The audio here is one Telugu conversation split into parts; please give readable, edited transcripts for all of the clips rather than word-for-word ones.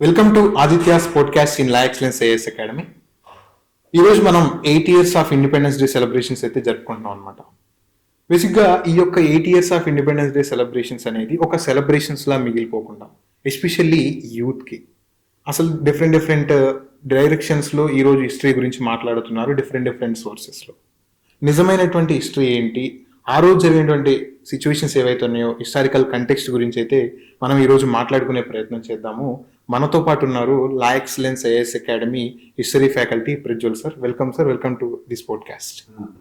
Welcome to Aditya's podcast in la excellence IAS academy. ఈరోజు మనం 8 years of independence day celebrations అయితే జరుపుకుంటున్నాం అనమాట. బేసిక్గా ఈ యొక్క 8 years of independence day celebrations అనేది ఒక సెలబ్రేషన్స్లా మిగిలిపోకుండా ఎస్పెషల్లీ యూత్కి అసలు డిఫరెంట్ డైరెక్షన్స్లో ఈరోజు హిస్టరీ గురించి మాట్లాడుతున్నారు డిఫరెంట్ సోర్సెస్లో. నిజమైనటువంటి హిస్టరీ ఏంటి, ఆ రోజు జరిగినటువంటి సిచ్యువేషన్స్ ఏవైతే ఉన్నాయో హిస్టారికల్ కంటెక్స్ట్ గురించి అయితే మనం ఈరోజు మాట్లాడుకునే ప్రయత్నం చేద్దాము. మనతో పాటు ఉన్నారు la excellence IAS academy history faculty Prajwal sir. Welcome sir, welcome to this podcast.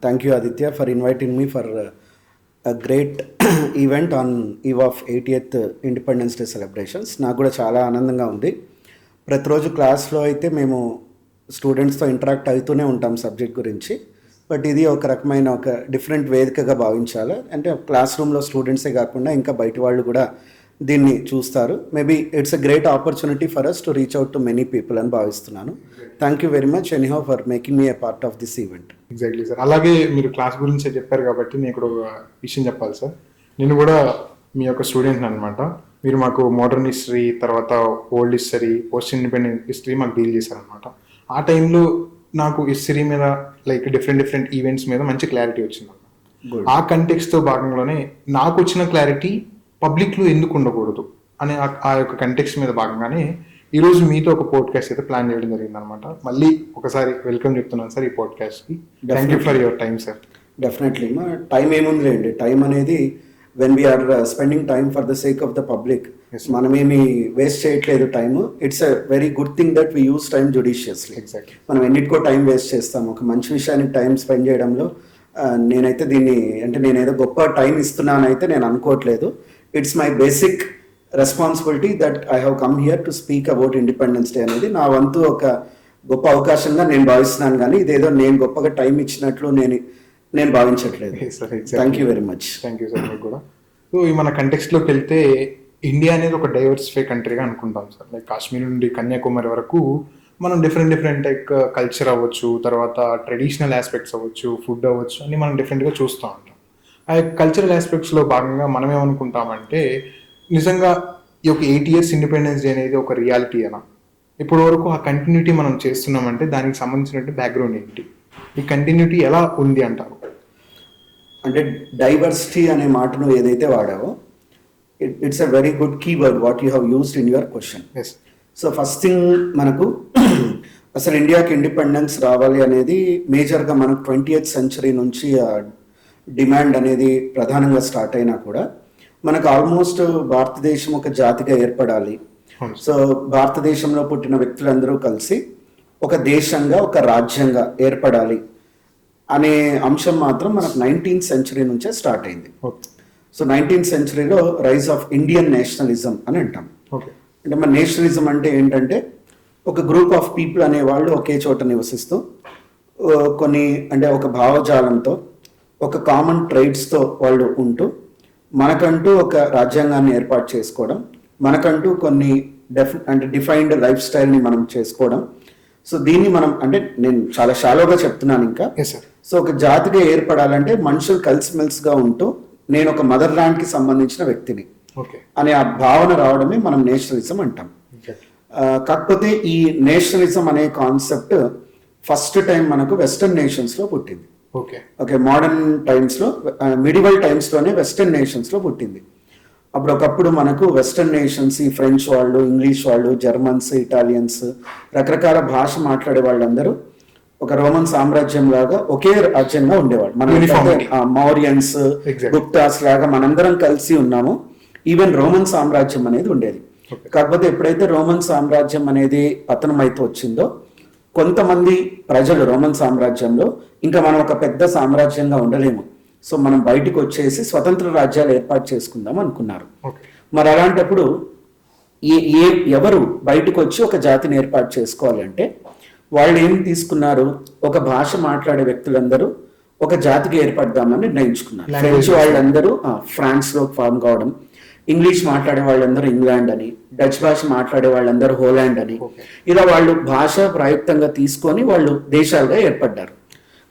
Thank you, Aditya, for inviting me for a great event on eve of 80th independence day celebrations. నాకు కూడా చాలా ఆనందంగా ఉంది. ప్రతిరోజు క్లాస్లో అయితే మేము స్టూడెంట్స్తో ఇంటరాక్ట్ అవుతూనే ఉంటాం సబ్జెక్ట్ గురించి. బట్ ఇది ఒక రకమైన ఒక డిఫరెంట్ వేదికగా భావించాలి. అంటే క్లాస్ రూమ్లో స్టూడెంట్సే కాకుండా ఇంకా బయట వాళ్ళు కూడా దీన్ని చూస్తారు. Maybe it's a great opportunity for us to reach out to many people అని భావిస్తున్నాను. Thank you very much anyhow for making me a part of this event. Exactly sir. అలాగే మీరు క్లాస్ గురించి చెప్పారు కాబట్టి నేను ఇక్కడ ఒక విషయం చెప్పాలి సార్. నేను కూడా మీ యొక్క స్టూడెంట్ అనమాట. మీరు మాకు మోడర్న్ హిస్టరీ, తర్వాత old history, post independent history మాకు డీల్ చేశారనమాట. ఆ టైంలో నాకు హిస్టరీ మీద లైక్ డిఫరెంట్ ఈవెంట్స్ మీద మంచి క్లారిటీ వచ్చింది. ఆ కంటెక్స్తో భాగంలోనే నాకు వచ్చిన క్లారిటీ పబ్లిక్లో ఎందుకు ఉండకూడదు అనే ఆ యొక్క కంటెక్స్ట్ మీద భాగంగానే ఈరోజు మీతో ఒక పోడ్కాస్ట్ అయితే ప్లాన్ చేయడం జరిగింది అనమాట. మళ్ళీ ఒకసారి వెల్కమ్ చెప్తున్నాను సార్ ఈ పోడ్కాస్ట్కి. Thank you for your time sir. Definitely మా టైం ఏముంది అండి, టైం అనేది when we're spending time for the sake of the public, మనమేమి వేస్ట్ చేయట్లేదు time. It's a very good thing that we use time judiciously. Exactly. మనం ఎన్నిటికో టైం వేస్ట్ చేస్తాం. ఒక మంచి విషయానికి టైం స్పెండ్ చేయడంలో నేనైతే దీన్ని అంటే నేనేదో గొప్ప టైం ఇస్తున్నాను అయితే నేను అనుకోవట్లేదు. It's my basic responsibility that I have come here to speak about independence day అనేది నా వంతు ఒక గొప్ప అవకాశంగా నేను భావిస్తున్నాను. కానీ ఇదేదో నేను గొప్పగా టైం ఇచ్చినట్లు నేను భావించట్లేదు. Thank you very much. Thank you sir మీకు కూడా. సో ఈ మన కంటెక్స్ట్లోకి వెళ్తే ఇండియా అనేది ఒక డైవర్సిఫై కంట్రీగా అనుకుంటాం సార్. లైక్ కాశ్మీర్ నుండి కన్యాకుమారి వరకు మనం డిఫరెంట్ లైక్ కల్చర్ అవ్వచ్చు, తర్వాత ట్రెడిషనల్ ఆస్పెక్ట్స్ అవ్వచ్చు, ఫుడ్ అవ్వచ్చు అన్ని మనం డిఫరెంట్గా చూస్తూ ఉంటాం. ఆ కల్చరల్ ఆస్పెక్ట్స్లో భాగంగా మనం ఏమనుకుంటామంటే నిజంగా ఈ యొక్క 8 years ఇండిపెండెన్స్ డే అనేది ఒక రియాలిటీ అనా, ఇప్పటి వరకు ఆ కంటిన్యూటీ మనం చేస్తున్నామంటే దానికి సంబంధించినట్టు బ్యాక్గ్రౌండ్ ఏంటి, ఈ కంటిన్యూటీ ఎలా ఉంది అంటారు? అంటే డైవర్సిటీ అనే మాటను ఏదైతే వాడావో it's a very good keyword what you have used in your question. Yes. So first thing మనకు అసలు ఇండియాకి ఇండిపెండెన్స్ రావాలి అనేది మేజర్గా మనకు 20th century నుంచి డిమాండ్ అనేది ప్రధానంగా స్టార్ట్ అయినా కూడా మనకు ఆల్మోస్ట్ భారతదేశం ఒక జాతిగా ఏర్పడాలి. సో భారతదేశంలో పుట్టిన వ్యక్తులందరూ కలిసి ఒక దేశంగా ఒక రాజ్యంగా ఏర్పడాలి అనే అంశం మాత్రం మనకు 19th century నుంచే స్టార్ట్ అయింది. సో 19th centuryలో రైజ్ ఆఫ్ ఇండియన్ నేషనలిజం అని అంటాం. అంటే మన నేషనలిజం అంటే ఏంటంటే ఒక గ్రూప్ ఆఫ్ పీపుల్ అనేవాళ్ళు ఒకే చోట నివసిస్తూ కొన్ని అంటే ఒక భావజాలంతో ఒక కామన్ ట్రైడ్స్తో వాళ్ళు ఉంటూ మనకంటూ ఒక రాజ్యాంగాన్ని ఏర్పాటు చేసుకోవడం, మనకంటూ కొన్ని డిఫైన్డ్ లైఫ్ స్టైల్ని మనం చేసుకోవడం. సో దీన్ని మనం అంటే నేను చాలా షాలోగా చెప్తున్నాను ఇంకా. సో ఒక జాతిగా ఏర్పడాలంటే మనుషులు కలిసిమెలిసిగా ఉంటూ నేను ఒక మదర్ ల్యాండ్కి సంబంధించిన వ్యక్తిని అనే ఆ భావన రావడమే మనం నేషనలిజం అంటాం. కాకపోతే ఈ నేషనలిజం అనే కాన్సెప్ట్ ఫస్ట్ టైం మనకు వెస్టర్న్ నేషన్స్లో పుట్టింది. ఓకే, మోడర్న్ టైమ్స్లో మిడివల్ టైమ్స్లోనే వెస్టర్న్ నేషన్స్లో పుట్టింది. ఒకప్పుడు మనకు వెస్టర్న్ నేషన్స్ ఈ ఫ్రెంచ్ వాళ్ళు, ఇంగ్లీష్ వాళ్ళు, జర్మన్స్, ఇటాలియన్స్ రకరకాల భాష మాట్లాడే వాళ్ళందరూ ఒక రోమన్ సామ్రాజ్యం లాగా ఒకే రాజ్యంగా ఉండేవాళ్ళు. మన మౌర్యన్స్, గుప్తాస్ లాగా మనందరం కలిసి ఉన్నాము. ఈవెన్ రోమన్ సామ్రాజ్యం అనేది ఉండేది. కాకపోతే ఎప్పుడైతే రోమన్ సామ్రాజ్యం అనేది పతనం అయితే వచ్చిందో కొంతమంది ప్రజలు రోమన్ సామ్రాజ్యంలో ఇంకా మనం ఒక పెద్ద సామ్రాజ్యంగా ఉండలేము, సో మనం బయటకు వచ్చేసి స్వతంత్ర రాజ్యాలు ఏర్పాటు చేసుకుందాం అనుకున్నారు. మరి అలాంటప్పుడు ఎవరు బయటకు వచ్చి ఒక జాతిని ఏర్పాటు చేసుకోవాలంటే వాళ్ళు ఏం తీసుకున్నారు, ఒక భాష మాట్లాడే వ్యక్తులందరూ ఒక జాతికి ఏర్పడదామని నిర్ణయించుకున్నారు. ఫ్రెంచ్ వాళ్ళందరూ ఫ్రాన్స్లో ఫామ్ కావడం, ఇంగ్లీష్ మాట్లాడే వాళ్ళందరూ ఇంగ్లాండ్ అని, డచ్ భాష మాట్లాడే వాళ్ళందరూ హోలాండ్ అని, ఇలా వాళ్ళు భాష ప్రయుక్తంగా తీసుకొని వాళ్ళు దేశాలుగా ఏర్పడ్డారు.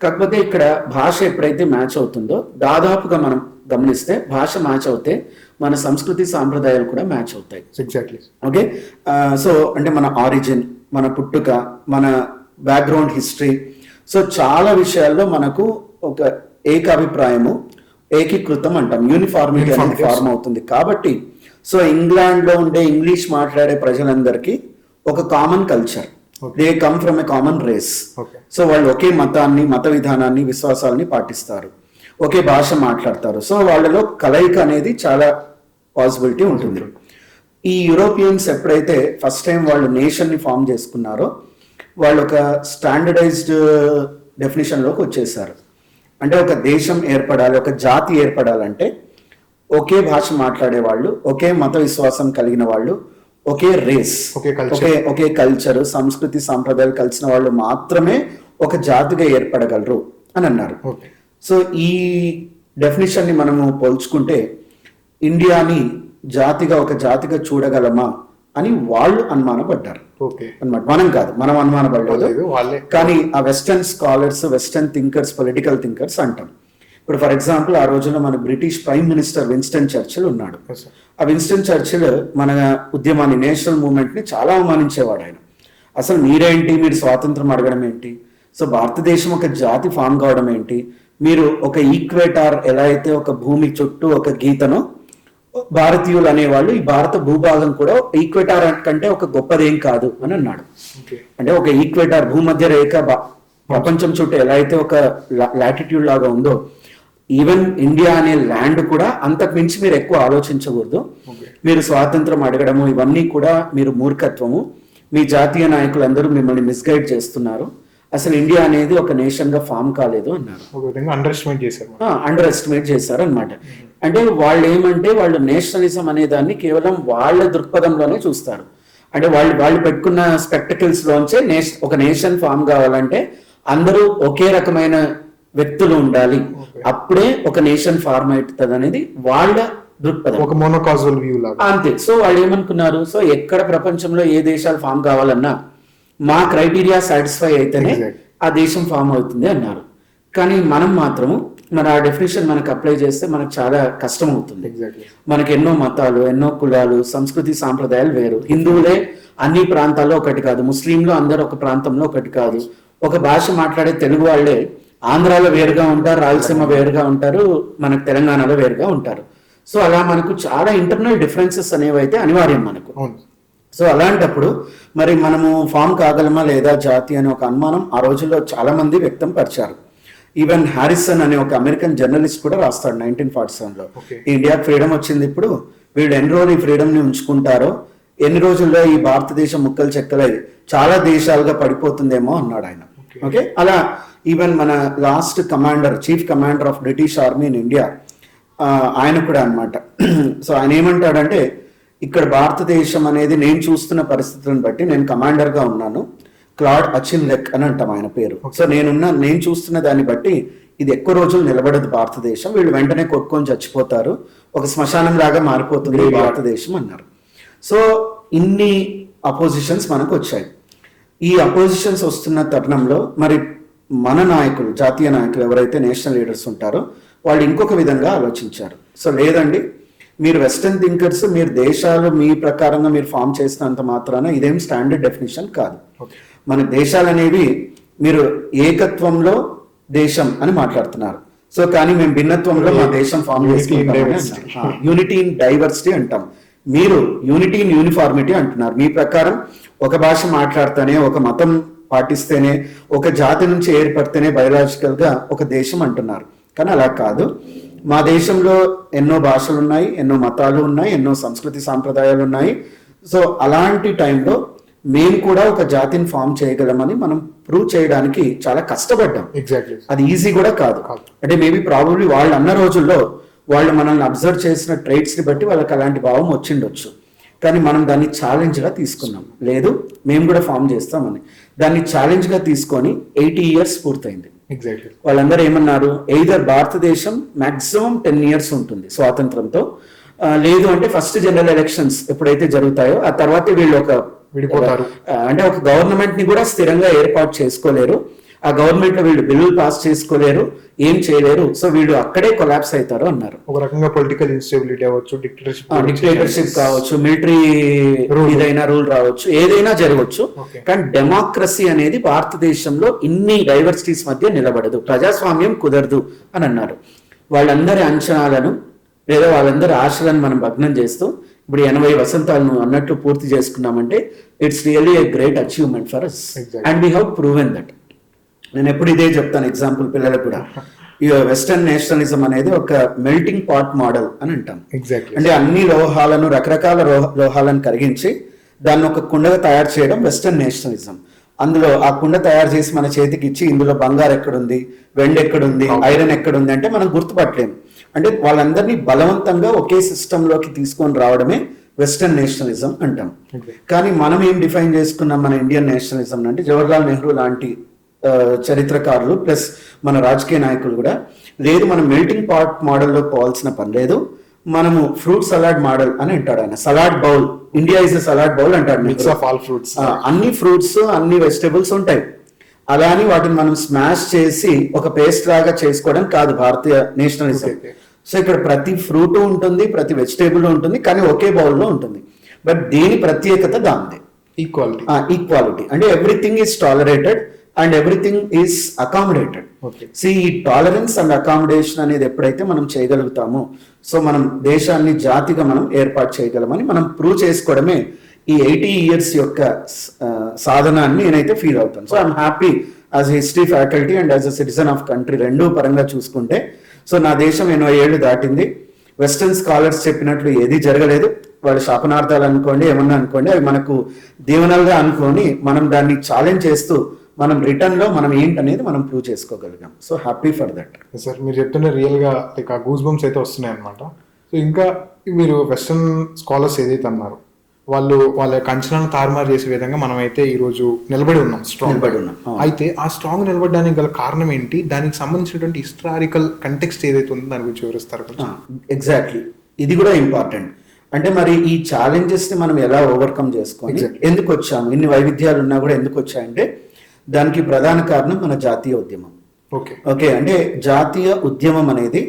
కాకపోతే ఇక్కడ భాష ఎప్పుడైతే మ్యాచ్ అవుతుందో దాదాపుగా మనం గమనిస్తే భాష మ్యాచ్ అవుతే మన సంస్కృతి సాంప్రదాయాలు కూడా మ్యాచ్ అవుతాయి. ఎగ్జాక్ట్లీ. ఓకే, సో అంటే మన ఆరిజిన్, మన పుట్టుక, మన బ్యాక్గ్రౌండ్ హిస్టరీ, సో చాలా విషయాల్లో మనకు ఒక ఏకాభిప్రాయము, ఏకీకృతం అంటాం, యూనిఫార్మిటీ అనేది ఫార్మ్ అవుతుంది. కాబట్టి సో ఇంగ్లాండ్ లో ఉండే ఇంగ్లీష్ మాట్లాడే ప్రజలందరికీ ఒక common culture, they come from a common race. So వాళ్ళు ఒకే మతాన్ని, మత విధానాన్ని, విశ్వాసాలని పాటిస్తారు, ఒకే భాష మాట్లాడతారు. సో వాళ్ళలో కలయిక అనేది చాలా పాసిబిలిటీ ఉంటుంది. ఈ యూరోపియన్స్ ఎప్పుడైతే ఫస్ట్ టైం వాళ్ళు నేషన్ ని ఫామ్ చేసుకున్నారో వాళ్ళు ఒక స్టాండర్డైజ్డ్ డెఫినేషన్ లోకి వచ్చేసారు. అంటే ఒక దేశం ఏర్పడాలి, ఒక జాతి ఏర్పడాలంటే ఒకే భాష మాట్లాడే వాళ్ళు, ఒకే మత విశ్వాసం కలిగిన వాళ్ళు, ఒకే రేస్, ఒకే కల్చర్, సంస్కృతి సాంప్రదాయాలు కలిసిన వాళ్ళు మాత్రమే ఒక జాతిగా ఏర్పడగలరు అని అన్నారు. సో ఈ డెఫినేషన్ ని మనము పోల్చుకుంటే ఇండియాని జాతిగా, ఒక జాతిగా చూడగలమా అని వాళ్ళు అనుమానపడ్డారు అన్నమాట. మనం కాదు, మనం అనుమానపడలేదు, కానీ ఆ western scholars, western thinkers, political thinkers అంటాం. ఇప్పుడు ఫర్ ఎగ్జాంపుల్ ఆ రోజుల్లో మన British prime minister Winston Churchill ఉన్నాడు. ఆ విన్స్టన్ చర్చిల్ మన ఉద్యమాన్ని, నేషనల్ మూవ్మెంట్ ని చాలా అవమానించేవాడు. ఆయన అసలు మీరేంటి, మీరు స్వాతంత్రం అడగడం ఏంటి, సో భారతదేశం ఒక జాతి ఫామ్ కావడం ఏంటి, మీరు ఒక ఈక్వేటార్ ఎలా అయితే ఒక భూమి చుట్టూ ఒక గీతను, భారతీయులు అనేవాళ్ళు ఈ భారత భూభాగం కూడా ఈక్వేటార్ కంటే ఒక గొప్పదేం కాదు అని అన్నాడు. అంటే ఒక ఈక్వేటార్, భూమధ్య రేఖ ప్రపంచం చుట్టూ ఎలా అయితే ఒక లాటిట్యూడ్ లాగా ఉందో, ఈవెన్ ఇండియా అనే ల్యాండ్ కూడా అంతకు మించి మీరు ఎక్కువ ఆలోచించకూడదు. మీరు స్వాతంత్రం అడగడము ఇవన్నీ కూడా మీరు మూర్ఖత్వము, మీ జాతీయ నాయకులందరూ మిమ్మల్ని మిస్గైడ్ చేస్తున్నారు, అసలు ఇండియా అనేది ఒక నేషన్ గా ఫామ్ కాలేదు అన్నారు. అండర్ ఎస్టిమేట్ చేశారు అనమాట. అంటే వాళ్ళు ఏమంటే వాళ్ళు నేషనలిజం అనే దాన్ని కేవలం వాళ్ళ దృక్పథంలోనే చూస్తారు. అంటే వాళ్ళు పెట్టుకున్న స్పెక్టకల్స్ లోంచే ఒక నేషన్ ఫామ్ కావాలంటే అందరూ ఒకే రకమైన వ్యక్తులు ఉండాలి, అప్పుడే ఒక నేషన్ ఫార్మ్ అవుతుంది అనేది వాళ్ళ దృక్పథం, ఒక మోనోకాజువల్ వ్యూ లాగా అంతే. సో వాళ్ళు ఏమనుకున్నారు, సో ఎక్కడ ప్రపంచంలో ఏ దేశాలు ఫామ్ కావాలన్నా మా క్రైటీరియా సాటిస్ఫై అయితేనే ఆ దేశం ఫామ్ అవుతుంది అన్నారు. కానీ మనం మాత్రము మన ఆ డెఫినేషన్ మనకు అప్లై చేస్తే మనకు చాలా కష్టం అవుతుంది. మనకి ఎన్నో మతాలు, ఎన్నో కులాలు, సంస్కృతి సాంప్రదాయాలు వేరు. హిందువులే అన్ని ప్రాంతాల్లో ఒకటి కాదు, ముస్లింలు అందరూ ఒక ప్రాంతంలో ఒకటి కాదు, ఒక భాష మాట్లాడే తెలుగు వాళ్ళే ఆంధ్రాలో వేరుగా ఉంటారు, రాయలసీమ వేరుగా ఉంటారు, మనకు తెలంగాణలో వేరుగా ఉంటారు. సో అలా మనకు చాలా ఇంటర్నల్ డిఫరెన్సెస్ అనేవి అయితే అనివార్యం మనకు. సో అలాంటప్పుడు మరి మనము ఫామ్ కాగలమా లేదా జాతి అనే ఒక అనుమానం ఆ రోజుల్లో చాలా మంది వ్యక్తం పరిచారు. ఈవెన్ హారిసన్ అనే ఒక అమెరికన్ జర్నలిస్ట్ కూడా రాస్తాడు 1947లో, ఇండియాకి ఫ్రీడమ్ వచ్చింది, ఇప్పుడు వీళ్ళు ఎన్ని రోజులు ఈ ఫ్రీడమ్ ని ఉంచుకుంటారో, ఎన్ని రోజుల్లో ఈ భారతదేశం ముక్కలు చెక్కలై చాలా దేశాలుగా పడిపోతుందేమో అన్నాడు ఆయన. ఓకే, అలా ఈవెన్ మన last commander, chief commander of British army in India, ఆయన కూడా అన్నమాట. సో ఆయన ఏమంటాడంటే, ఇక్కడ భారతదేశం అనేది నేను చూస్తున్న పరిస్థితులను బట్టి, నేను కమాండర్ గా ఉన్నాను, క్లాడ్ అచిన్లెక్ అని అంటాం ఆయన పేరు. సో నేను చూస్తున్న దాన్ని బట్టి ఇది ఎక్కువ రోజులు నిలబడదు భారతదేశం, వీళ్ళు వెంటనే కొట్టుకొని చచ్చిపోతారు, ఒక శ్మశానం లాగా మారిపోతుంది భారతదేశం అన్నారు. సో ఇన్ని అపోజిషన్స్ మనకు వచ్చాయి. ఈ అపోజిషన్స్ వస్తున్న తరుణంలో మరి మన నాయకులు, జాతీయ నాయకులు ఎవరైతే నేషనల్ లీడర్స్ ఉంటారో వాళ్ళు ఇంకొక విధంగా ఆలోచించారు. సో లేదండి, మీరు వెస్టర్న్ థింకర్స్, మీరు దేశాలు మీ ప్రకారంగా మీరు ఫామ్ చేసినంత మాత్రాన ఇదేం స్టాండర్డ్ డెఫినేషన్ కాదు. మన దేశాలు అనేవి మీరు ఏకత్వంలో దేశం అని మాట్లాడుతున్నారు, సో కానీ మేము భిన్నత్వంలో మా దేశం ఫామ్ చేసుకుంటాం, యూనిటీ ఇన్ డైవర్సిటీ అంటాం, మీరు యూనిటీ ఇన్ యూనిఫార్మిటీ అంటున్నారు. మీ ప్రకారం ఒక భాష మాట్లాడితేనే, ఒక మతం పాటిస్తేనే, ఒక జాతి నుంచి ఏర్పడితేనే బయోలాజికల్ గా ఒక దేశం అంటున్నారు. కానీ అలా కాదు, మా దేశంలో ఎన్నో భాషలు ఉన్నాయి, ఎన్నో మతాలు ఉన్నాయి, ఎన్నో సంస్కృతి సాంప్రదాయాలు ఉన్నాయి. సో అలాంటి టైంలో మేము కూడా ఒక జాతిని ఫామ్ చేయగలమని మనం ప్రూవ్ చేయడానికి చాలా కష్టపడ్డాం. అది ఈజీ కూడా కాదు. అంటే మేబీ ప్రాబబ్లీ వాళ్ళు అన్న రోజుల్లో వాళ్ళు మనల్ని అబ్జర్వ్ చేసిన ట్రైట్స్ ని బట్టి వాళ్ళకి అలాంటి భావం వచ్చిండొచ్చు. కానీ మనం దాన్ని ఛాలెంజ్ గా తీసుకున్నాం, లేదు మేము కూడా ఫామ్ చేస్తామని. దాన్ని ఛాలెంజ్ గా తీసుకొని 80 years పూర్తయింది. వాళ్ళందరూ ఏమన్నారు, ఎయిదర్ భారతదేశం మాక్సిమం 10 years ఉంటుంది స్వాతంత్రంతో, లేదు అంటే ఫస్ట్ జనరల్ ఎలక్షన్స్ ఎప్పుడైతే జరుగుతాయో ఆ తర్వాత వీళ్ళు విడిపోతారు. అంటే ఒక గవర్నమెంట్ ని కూడా స్థిరంగా ఏర్పాటు చేసుకోలేరు, ఆ గవర్నమెంట్ లో వీళ్ళు బిల్లులు పాస్ చేసుకోలేరు, ఏం చేయలేరు, సో వీళ్ళు అక్కడే కొలాప్స్ అవుతారు అన్నారు. ఒక రకంగా పొలిటికల్ ఇన్స్టెబిలిటీ అవ్వచ్చు, డిక్టేటర్షిప్ కావచ్చు, మిలిటరీ ఏదైనా రూల్ రావచ్చు, ఏదైనా జరగవచ్చు. కానీ డెమోక్రసీ అనేది భారతదేశంలో ఇన్ని డైవర్సిటీస్ మధ్య నిలబడదు, ప్రజాస్వామ్యం కుదరదు అని అన్నారు. వాళ్ళందరి అంచనాలను లేదా వాళ్ళందరి ఆశలను మనం భగ్నం చేస్తూ ఇప్పుడు 80 వసంతాలను అన్నట్టు పూర్తి చేసుకున్నామంటే it's really a great achievement for us and we have proven that. నేను ఎప్పుడు ఇదే చెప్తాను ఎగ్జాంపుల్ పిల్లలకు కూడా, ఈ వెస్టర్న్ నేషనలిజం అనేది ఒక మెల్టింగ్ పాట్ మోడల్ అని అంటాం. అంటే అన్ని లోహాలను, రకరకాల లోహాలను కరిగించి దాన్ని ఒక కుండగా తయారు చేయడం వెస్టర్న్ నేషనలిజం. అందులో ఆ కుండ తయారు చేసి మన చేతికి ఇచ్చి ఇందులో బంగారు ఎక్కడుంది, వెండి ఎక్కడుంది, ఐరన్ ఎక్కడుంది అంటే మనం గుర్తుపట్టలేము. అంటే వాళ్ళందరినీ బలవంతంగా ఒకే సిస్టంలోకి తీసుకొని రావడమే వెస్టర్న్ నేషనలిజం అంటాం. కానీ మనం ఏం డిఫైన్ చేసుకున్నాం మన ఇండియన్ నేషనలిజం అంటే, జవహర్లాల్ నెహ్రూ లాంటి చరిత్రకారులు ప్లస్ మన రాజకీయ నాయకులు కూడా, లేదు మనం మెల్టింగ్ పాట్ మోడల్లో పోవాల్సిన పని లేదు, మనము ఫ్రూట్ సలాడ్ మోడల్ అని అంటాడు ఆయన. Salad bowl, India is a salad bowl అంటాడు. మిక్స్ ఆఫ్ ఆల్ ఫ్రూట్స్, అన్ని ఫ్రూట్స్ అన్ని వెజిటబుల్స్ ఉంటాయి, అలా అని వాటిని మనం స్మాష్ చేసి ఒక పేస్ట్ లాగా చేసుకోవడం కాదు భారతీయ నేషనలిజం. సో ఇక్కడ ప్రతి ఫ్రూట్ ఉంటుంది, ప్రతి వెజిటేబుల్ ఉంటుంది, కానీ ఒకే బౌల్లో ఉంటుంది. బట్ దీని ప్రత్యేకత దాందే, ఈక్వాలిటీ. అంటే everything is tolerated and everything is accommodated. ఈ టాలరెన్స్ అండ్ అకామిడేషన్ అనేది ఎప్పుడైతే మనం చేయగలుగుతామో, సో మనం దేశాన్ని జాతిగా మనం ఏర్పాటు చేయగలమని మనం ప్రూవ్ చేసుకోవడమే ఈ 80 years యొక్క సాధన అని నేనైతే ఫీల్ అవుతాను. So I'm happy as history faculty and as a citizen of country, రెండూ పరంగా చూసుకుంటే. సో నా దేశం 80 ఏళ్ళు దాటింది. వెస్టర్న్ స్కాలర్స్ చెప్పినట్లు ఏది జరగలేదు. వాళ్ళ శాపనార్థాలు అనుకోండి, ఏమన్నా అనుకోండి, అవి మనకు దీవెనలుగా అనుకొని మనం దాన్ని ఛాలెంజ్ చేస్తూ మనం రిటర్న్ లో మనం ఏంటనేది మనం ప్రూవ్ చేసుకోగలిగాం. So happy for that. Sir మీరు చెప్తుంటే రియల్ గా లైక్ ఆ గూస్ బంప్స్ అయితే వస్తున్నాయి అనమాట. సో ఇంకా మీరు వెస్టర్న్ స్కాలర్స్ ఏదైతే అన్నారు, వాళ్ళు వాళ్ళ యొక్క అంచనాలను తారుమారు చేసే విధంగా మనం అయితే ఈ రోజు నిలబడి ఉన్నాం, స్ట్రాంగ్ పడి ఉన్నాం. అయితే ఆ స్ట్రాంగ్ నిలబడడానికి గల కారణం ఏంటి, దానికి సంబంధించినటువంటి హిస్టారికల్ కంటెక్స్ట్ ఏదైతే ఉందో దాని గురించి వివరిస్తారు? ఎగ్జాక్ట్లీ, ఇది కూడా ఇంపార్టెంట్. అంటే మరి ఈ ఛాలెంజెస్ ని మనం ఎలా ఓవర్కమ్ చేసుకోవాలి, ఎందుకు వచ్చాము, ఇన్ని వైవిధ్యాలు ఉన్నా కూడా ఎందుకు వచ్చాయంటే దానికి ప్రధాన కారణం మన జాతీయ ఉద్యమం. ఓకే, అంటే జాతీయ ఉద్యమం అనేది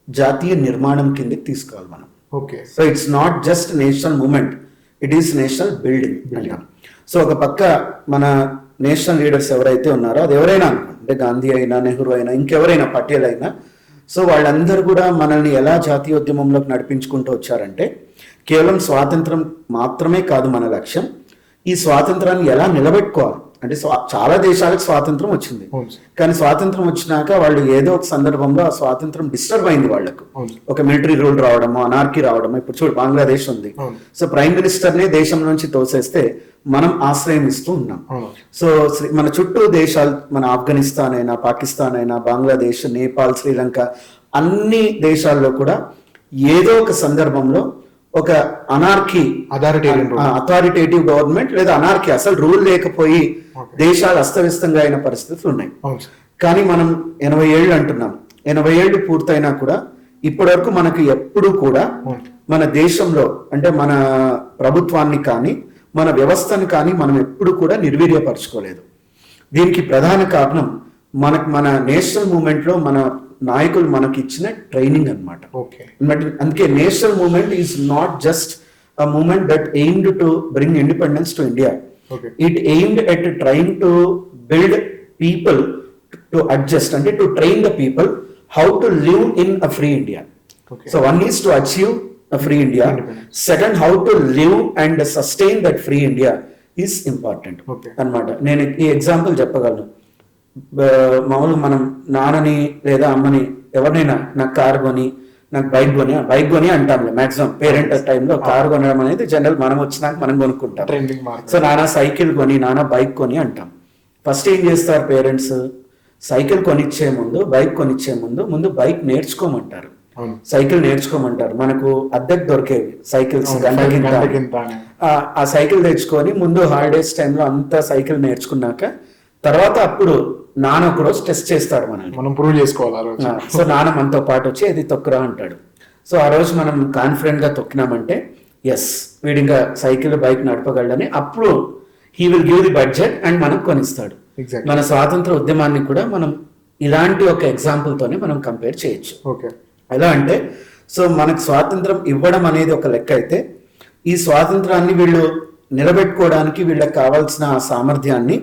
జాతీయ నిర్మాణం కిందకి తీసుకోవాలి మనం. Okay, so it's not just national movement, it is national building అంటాం. సో ఒక పక్క మన నేషనల్ లీడర్స్ ఎవరైతే ఉన్నారో, అది ఎవరైనా అంటే గాంధీ అయినా, నెహ్రూ అయినా, ఇంకెవరైనా, పటేల్ అయినా, సో వాళ్ళందరూ కూడా మనల్ని ఎలా జాతీయోద్యమంలోకి నడిపించుకుంటూ వచ్చారంటే, కేవలం స్వాతంత్రం మాత్రమే కాదు మన లక్ష్యం, ఈ స్వాతంత్రాన్ని ఎలా నిలబెట్టుకోవాలి. అంటే చాలా దేశాలకు స్వాతంత్రం వచ్చింది, కానీ స్వాతంత్రం వచ్చినాక వాళ్ళు ఏదో ఒక సందర్భంలో ఆ స్వాతంత్రం డిస్టర్బ్ అయింది వాళ్ళకు. ఒక మిలిటరీ రూల్ రావడము, అనార్కీ రావడము. ఇప్పుడు చూడు బంగ్లాదేశ్ ఉంది, సో ప్రైమ్ మినిస్టర్ నే దేశం నుంచి తోసేస్తే మనం ఆశ్రయం ఇస్తూ ఉన్నాం. సో మన చుట్టూ దేశాలు, మన ఆఫ్ఘనిస్తాన్ అయినా, పాకిస్తాన్ అయినా, బంగ్లాదేశ్, నేపాల్, శ్రీలంక, అన్ని దేశాల్లో కూడా ఏదో ఒక సందర్భంలో ఒక అనార్కీ, అథారిటేటివ్ గవర్నమెంట్ లేదా అనార్కీ, అసలు రూల్ లేకపోయి దేశాలు అస్తవ్యస్తంగా అయిన పరిస్థితులు ఉన్నాయి. కానీ మనం 80 ఏళ్ళు అంటున్నాం, 80 ఏళ్ళు పూర్తయినా కూడా ఇప్పటి వరకు మనకి ఎప్పుడు కూడా మన దేశంలో అంటే మన ప్రభుత్వాన్ని కానీ మన వ్యవస్థను కానీ మనం ఎప్పుడు కూడా నిర్వీర్యపరచుకోలేదు. దీనికి ప్రధాన కారణం మన నేషనల్ మూమెంట్ లో మన నాయకులు మనకి ఇచ్చిన ట్రైనింగ్ అనమాట. అందుకే national moment is not just a moment that aimed to bring independence to India. It aimed at trying to build people to adjust, అంటే to train the people how to live in a free India. So one is to achieve a free India, second how to live and sustain that free India is important అనమాట. నేను ఈ ఎగ్జాంపుల్ చెప్పగలను. మామూలుగా మనం నాన్నని లేదా అమ్మని ఎవరినైనా నాకు కారు కొని, నాకు బైక్ కొని అంటాం మాక్సిమం. పేరెంట్ టైంలో కారు కొనడం అనేది జనరల్, మనం వచ్చినాక మనం కొనుక్కుంటాం. సో నాన్న సైకిల్ కొని, నాన్న బైక్ కొని అంటాం. ఫస్ట్ ఏం చేస్తారు పేరెంట్స్, సైకిల్ కొనిచ్చే ముందు, బైక్ కొనిచ్చే ముందు బైక్ నేర్చుకోమంటారు, సైకిల్ నేర్చుకోమంటారు. మనకు అద్దెకు దొరికేవి సైకిల్స్ గంటకింత. ఆ సైకిల్ తెచ్చుకొని ముందు హాలిడేస్ టైంలో అంతా సైకిల్ నేర్చుకున్నాక తర్వాత అప్పుడు నాన్న ఒక రోజు టెస్ట్ చేస్తాడు, మనం ప్రూవ్ చేసుకోవాలి. సో నాన్న మనతో పాటు వచ్చి అది తొక్కురా అంటాడు. సో ఆ రోజు మనం కాన్ఫిడెంట్ గా తొక్కినామంటే ఎస్ వీడు ఇంకా సైకిల్ బైక్ నడపగలడని, అప్పుడు he will give the budget and మనకు కొనిస్తాడు. Exactly. మన స్వాతంత్ర ఉద్యమాన్ని కూడా మనం ఇలాంటి ఒక ఎగ్జాంపుల్ తోనే మనం కంపేర్ చేయొచ్చు. ఓకే. ఎలా అంటే, సో మనకు స్వాతంత్రం ఇవ్వడం అనేది ఒక లెక్క అయితే, ఈ స్వాతంత్రాన్ని వీళ్ళు నిలబెట్టుకోవడానికి వీళ్ళకి కావాల్సిన ఆ సామర్థ్యాన్ని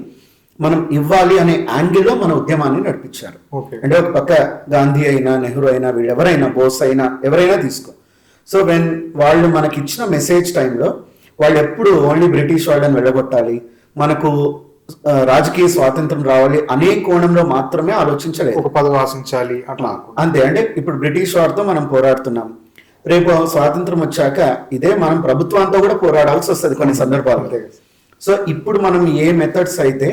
మనం ఇవ్వాలి అనే యాంగిల్లో మన ఉద్యమాన్ని నడిపించారు. Okay. అంటే ఒక పక్క గాంధీ అయినా, నెహ్రూ అయినా, వీళ్ళు ఎవరైనా, బోస్ అయినా, ఎవరైనా తీసుకో. సో వెన్ వాళ్ళు మనకి ఇచ్చిన మెసేజ్ టైంలో వాళ్ళు ఎప్పుడు ఓన్లీ బ్రిటిష్ వాళ్ళని వెళ్ళగొట్టాలి, మనకు రాజకీయ స్వాతంత్రం రావాలి అనే కోణంలో మాత్రమే ఆలోచించలేదు. ఒక పదవి ఆశించాలి అట్లా. అంతే. అంటే ఇప్పుడు బ్రిటిష్ వారితో మనం పోరాడుతున్నాం, రేపు స్వాతంత్రం వచ్చాక ఇదే మనం ప్రభుత్వంతో కూడా పోరాడాల్సి వస్తుంది కొన్ని సందర్భాల్లో. సో ఇప్పుడు మనం ఏ మెథడ్స్ అయితే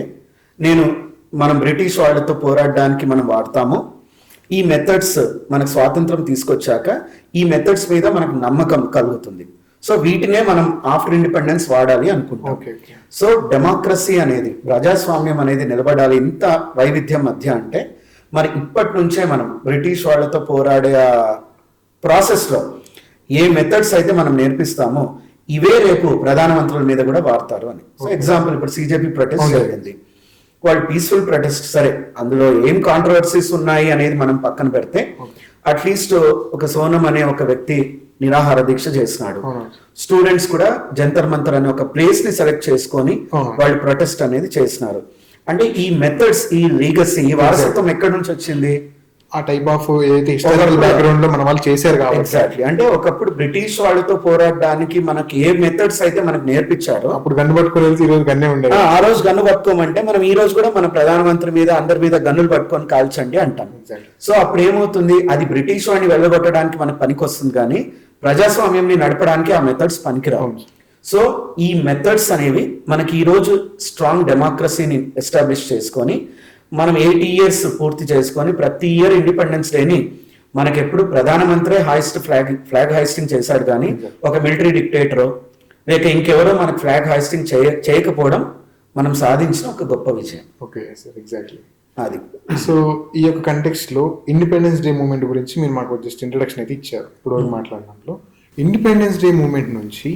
మనం బ్రిటిష్ వాళ్ళతో పోరాడడానికి మనం వాడతామో, ఈ మెథడ్స్ మనకు స్వాతంత్రం తీసుకొచ్చాక ఈ మెథడ్స్ మీద మనకు నమ్మకం కలుగుతుంది. సో వీటినే మనం ఆఫ్టర్ ఇండిపెండెన్స్ వాడాలి అనుకుంటాం. సో డెమోక్రసీ అనేది, ప్రజాస్వామ్యం అనేది నిలబడాలి ఇంత వైవిధ్యం మధ్య అంటే, మరి ఇప్పటి నుంచే మనం బ్రిటిష్ వాళ్ళతో పోరాడే ప్రాసెస్లో ఏ మెథడ్స్ అయితే మనం నేర్పిస్తామో ఇవే రేపు ప్రధానమంత్రుల మీద కూడా వాడతారు అని. సో ఎగ్జాంపుల్, ఇప్పుడు సిజేపీ ప్రొటెస్ట్ జరిగింది, వాళ్ళు పీస్ఫుల్ ప్రొటెస్ట్, సరే అందులో ఏం కాంట్రవర్సీస్ ఉన్నాయి అనేది మనం పక్కన పెడితే, అట్లీస్ట్ ఒక సోనం అనే ఒక వ్యక్తి నిరాహార దీక్ష చేసినాడు. స్టూడెంట్స్ కూడా జంతర్ మంతర్ అనే ఒక ప్లేస్ ని సెలెక్ట్ చేసుకొని వాళ్ళు ప్రొటెస్ట్ అనేది చేసినారు. అంటే ఈ మెథడ్స్, ఈ లీగసీ, ఈ వారసత్వం ఎక్కడి నుంచి వచ్చింది? ఆ టైప్ ఆఫ్ ఏదైతే హిస్టారికల్ బ్యాక్గ్రౌండ్ లో మన వాళ్ళు చేశారు కాబట్టి. ఎగ్జాక్ట్లీ. అంటే ఒకప్పుడు బ్రిటిష్ వాళ్ళతో పోరాడడానికి మనకి ఏ మెథడ్స్ అయితే మనకు నేర్పించారో, అప్పుడు గన్ను పట్టుకుని వెళ్తే ఈ రోజు గన్నే ఉండేది. ఆ రోజు గన్ను పట్టుకోమంటే మనం ఈ రోజు కూడా మన ప్రధానమంత్రి మీద, అందరి మీద గన్నులు పట్టుకొని కాల్చండి అంటాం. సో అప్పుడు ఏమవుతుంది, అది బ్రిటిష్ వాడిని వెళ్ళగొట్టడానికి మనకు పనికి వస్తుంది, కానీ ప్రజాస్వామ్యంని నడపడానికి ఆ మెథడ్స్ పనికిరావు. సో ఈ మెథడ్స్ అనేవి మనకి ఈ రోజు స్ట్రాంగ్ డెమోక్రసీని ఎస్టాబ్లిష్ చేసుకొని, మనం 80 years పూర్తి చేసుకొని ప్రతి ఇయర్ ఇండిపెండెన్స్ డేని మనకెప్పుడు ప్రధానమంత్రి ఫ్లాగ్ హైస్టింగ్ చేశాడు, కానీ ఒక మిలిటరీ డిక్టేటరో లేక ఇంకెవరో మనకు ఫ్లాగ్ హైస్టింగ్ చేయకపోవడం మనం సాధించిన ఒక గొప్ప విజయం. ఓకే సార్, ఎగ్జాక్ట్లీ అది. సో ఈ యొక్క కంటెక్స్ట్ లో ఇండిపెండెన్స్ డే మూమెంట్ గురించి మీరు మాకు జస్ట్ ఇంట్రడక్షన్ అయితే ఇచ్చారు. ఇప్పుడు మాట్లాడినప్పుడు ఇండిపెండెన్స్ డే మూమెంట్ నుంచి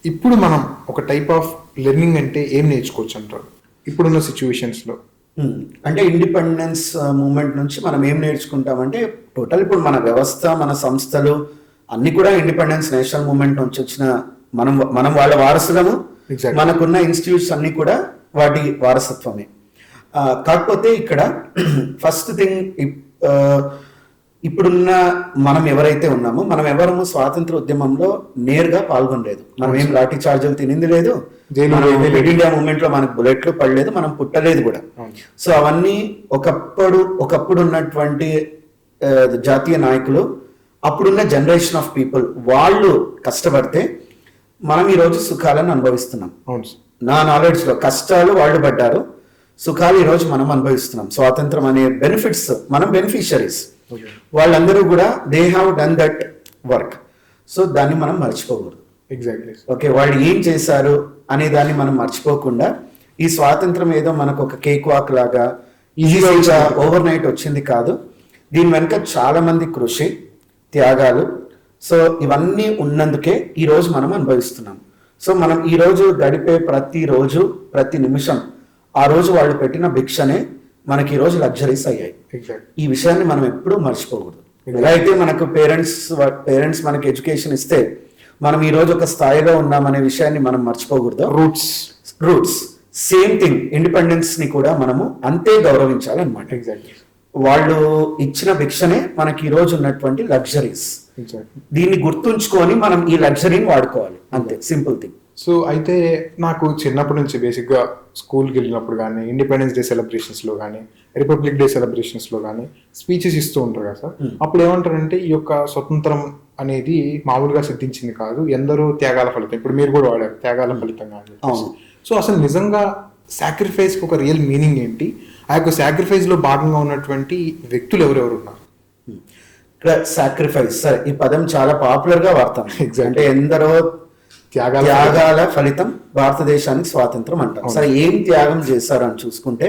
ఇప్పుడు మనం ఒక టైప్ ఆఫ్ లెర్నింగ్ అంటే ఏం నేర్చుకోవచ్చు అంటారు ఇప్పుడున్న సిచ్యువేషన్స్ లో? అంటే ఇండిపెండెన్స్ మూమెంట్ నుంచి మనం ఏం నేర్చుకుంటామంటే, టోటల్ ఇప్పుడు మన వ్యవస్థ, మన సంస్థలు అన్ని కూడా ఇండిపెండెన్స్ నేషనల్ మూమెంట్ నుంచి వచ్చిన మనం వాళ్ళ వారసులము. మనకున్న ఇన్స్టిట్యూట్స్ అన్ని కూడా వాటి వారసత్వమే. కాకపోతే ఇక్కడ ఫస్ట్ థింగ్, ఇప్పుడున్న మనం ఎవరైతే ఉన్నామో, మనం ఎవరము స్వాతంత్ర ఉద్యమంలో నేరుగా పాల్గొనలేదు. మనం ఏం లాఠీ చార్జీలు తినింది లేదు, రెడ్ ఇండియా మూమెంట్ లో మనకు బుల్లెట్లు పడలేదు, మనం పుట్టలేదు కూడా. సో అవన్నీ ఒకప్పుడు ఉన్నటువంటి జాతీయ నాయకులు, అప్పుడున్న జనరేషన్ ఆఫ్ పీపుల్, వాళ్ళు కష్టపడితే మనం ఈరోజు సుఖాలను అనుభవిస్తున్నాం. నా నాలెడ్జ్ లో కష్టాలు వాళ్ళు పడ్డారు, సుఖాలు ఈరోజు మనం అనుభవిస్తున్నాం. స్వాతంత్రం అనే బెనిఫిట్స్ మనం బెనిఫిషరీస్. వాళ్ళందరూ కూడా they have done that work. So దాన్ని మనం మర్చిపోకూడదు. ఎగ్జాక్ట్లీ. ఓకే, వాళ్ళు ఏం చేశారు అనే దాన్ని మనం మర్చిపోకుండా, ఈ స్వాతంత్రం ఏదో మనకు ఒక కేక్ వాక్ లాగా ఈజీగా ఓవర్ నైట్ వచ్చింది కాదు. దీని వెనుక చాలా మంది కృషి, త్యాగాలు, సో ఇవన్నీ ఉన్నందుకే ఈ రోజు మనం అనుభవిస్తున్నాం. సో మనం ఈ రోజు గడిపే ప్రతి రోజు, ప్రతి నిమిషం ఆ రోజు వాళ్ళు పెట్టిన భిక్షనే మనకి ఈ రోజు లగ్జరీస్ అయ్యాయి. ఈ విషయాన్ని మనం ఎప్పుడూ మర్చిపోకూడదు. ఎలా అయితే మనకు పేరెంట్స్ మనకి ఎడ్యుకేషన్ ఇస్తే మనం ఈ రోజు ఒక స్థాయిలో ఉన్నామనే విషయాన్ని మనం మర్చిపోకూడదు. రూట్స్ సేమ్ థింగ్, ఇండిపెండెన్స్ ని కూడా మనము అంతే గౌరవించాలన్నమాట. వాళ్ళు ఇచ్చిన భిక్షనే మనకి ఈ రోజు ఉన్నటువంటి లగ్జరీస్. దీన్ని గుర్తుంచుకొని మనం ఈ లగ్జరీని వాడుకోవాలి, అంతే, సింపుల్ థింగ్. సో అయితే నాకు చిన్నప్పటి నుంచి బేసిక్గా స్కూల్కి వెళ్ళినప్పుడు కానీ, ఇండిపెండెన్స్ డే సెలబ్రేషన్స్లో కానీ, రిపబ్లిక్ డే సెలబ్రేషన్స్లో కానీ స్పీచెస్ ఇస్తూ ఉంటారు కదా సార్. అప్పుడు ఏమంటారంటే, ఈ యొక్క స్వతంత్రం అనేది మామూలుగా సిద్ధించింది కాదు, ఎందరో త్యాగాల ఫలితం. ఇప్పుడు మీరు కూడా వాడారు త్యాగాల ఫలితంగా. సో అసలు నిజంగా సాక్రిఫైస్కి ఒక రియల్ మీనింగ్ ఏంటి? ఆ యొక్క సాక్రిఫైస్లో భాగంగా ఉన్నటువంటి వ్యక్తులు ఎవరెవరు ఉన్నారు? సాక్రిఫైస్, సరే, ఈ పదం చాలా పాపులర్ గా వాడతాం. అంటే ఎందరో త్యాగాల ఫలితం భారతదేశానికి స్వాతంత్రం అంటాం. సరే, ఏం త్యాగం చేశారు అని చూసుకుంటే,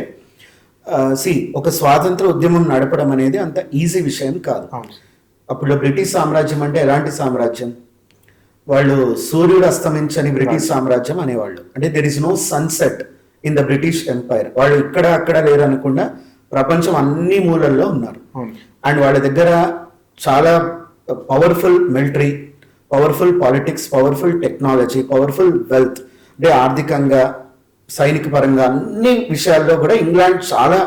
ఒక స్వాతంత్ర ఉద్యమం నడపడం అనేది అంత ఈజీ విషయం కాదు. అప్పుడు బ్రిటిష్ సామ్రాజ్యం అంటే ఎలాంటి సామ్రాజ్యం? వాళ్ళు సూర్యుడు అస్తమించని బ్రిటిష్ సామ్రాజ్యం అనేవాళ్ళు. అంటే there is no sunset in the British empire. వాళ్ళు ఇక్కడ అక్కడ లేరు అనకుండా ప్రపంచం అన్ని మూలల్లో ఉన్నారు. అండ్ వాళ్ళ దగ్గర చాలా powerful military, powerful politics, powerful technology, powerful wealth, అంటే ఆర్థికంగా, సైనిక పరంగా అన్ని విషయాల్లో కూడా ఇంగ్లాండ్ చాలా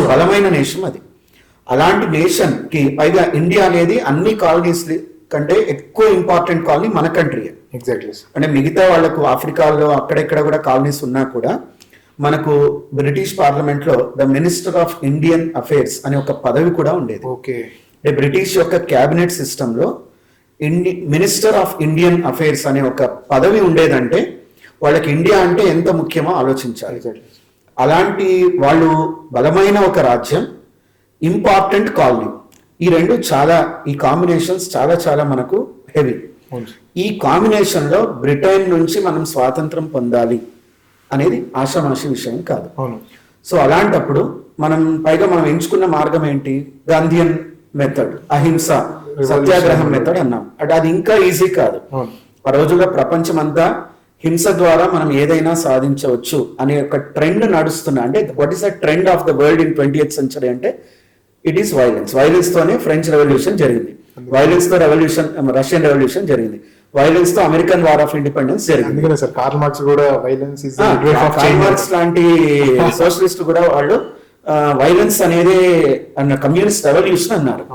బలమైన నేషన్ అది. అలాంటి నేషన్ కి పైగా ఇండియా అనేది అన్ని కాలనీస్ కంటే ఎక్కువ ఇంపార్టెంట్ కాలనీ మన కంట్రీ. ఎగ్జాక్ట్లీ. అంటే మిగతా వాళ్ళకు ఆఫ్రికాలో అక్కడెక్కడ కూడా కాలనీస్ ఉన్నా కూడా మనకు బ్రిటిష్ పార్లమెంట్ లో the minister of Indian affairs అనే ఒక పదవి కూడా ఉండేది. ఓకే. అంటే బ్రిటిష్ యొక్క క్యాబినెట్ సిస్టమ్ లో మినిస్టర్ ఆఫ్ ఇండియన్ అఫైర్స్ అనే ఒక పదవి ఉండేదంటే వాళ్ళకి ఇండియా అంటే ఎంత ముఖ్యమో ఆలోచించాలి. అలాంటి వాళ్ళు బలమైన ఒక రాజ్యం, ఇంపార్టెంట్ కాలనీ, ఈ రెండు చాలా, ఈ కాంబినేషన్స్ చాలా చాలా మనకు హెవీ. ఈ కాంబినేషన్ లో బ్రిటన్ నుంచి మనం స్వాతంత్రం పొందాలి అనేది ఆషామాషి విషయం కాదు. సో అలాంటప్పుడు పైగా మనం ఎంచుకున్న మార్గం ఏంటి? గాంధీయన్ మెథడ్, అహింస సత్యాగ్రహం మెథడ్ అన్నాం. అంటే అది ఇంకా ఈజీ కాదు. ఆ రోజుల్లో ప్రపంచం అంతా హింస ద్వారా మనం ఏదైనా సాధించవచ్చు అనే ఒక ట్రెండ్ నడుస్తున్నా. అంటే what is the trend of the world in 20th century అంటే ఇట్ ఈస్ వైలెన్స్. వైలెన్స్ తోనే ఫ్రెంచ్ రెవల్యూషన్ జరిగింది, వైలెన్స్ తో రష్యన్ రెవల్యూషన్ జరిగింది, వైలెన్స్ తో అమెరికన్ వార్ ఆఫ్ ఇండిపెండెన్స్ జరిగింది. కార్ల్ మార్క్స్ కూడా వైలెన్స్ కార్ల్ మార్క్స్ లాంటి సోషలిస్ట్ కూడా వాళ్ళు వైలెన్స్ అనేది కమ్యూనిస్ట్ రెవల్యూషన్ అన్నారు.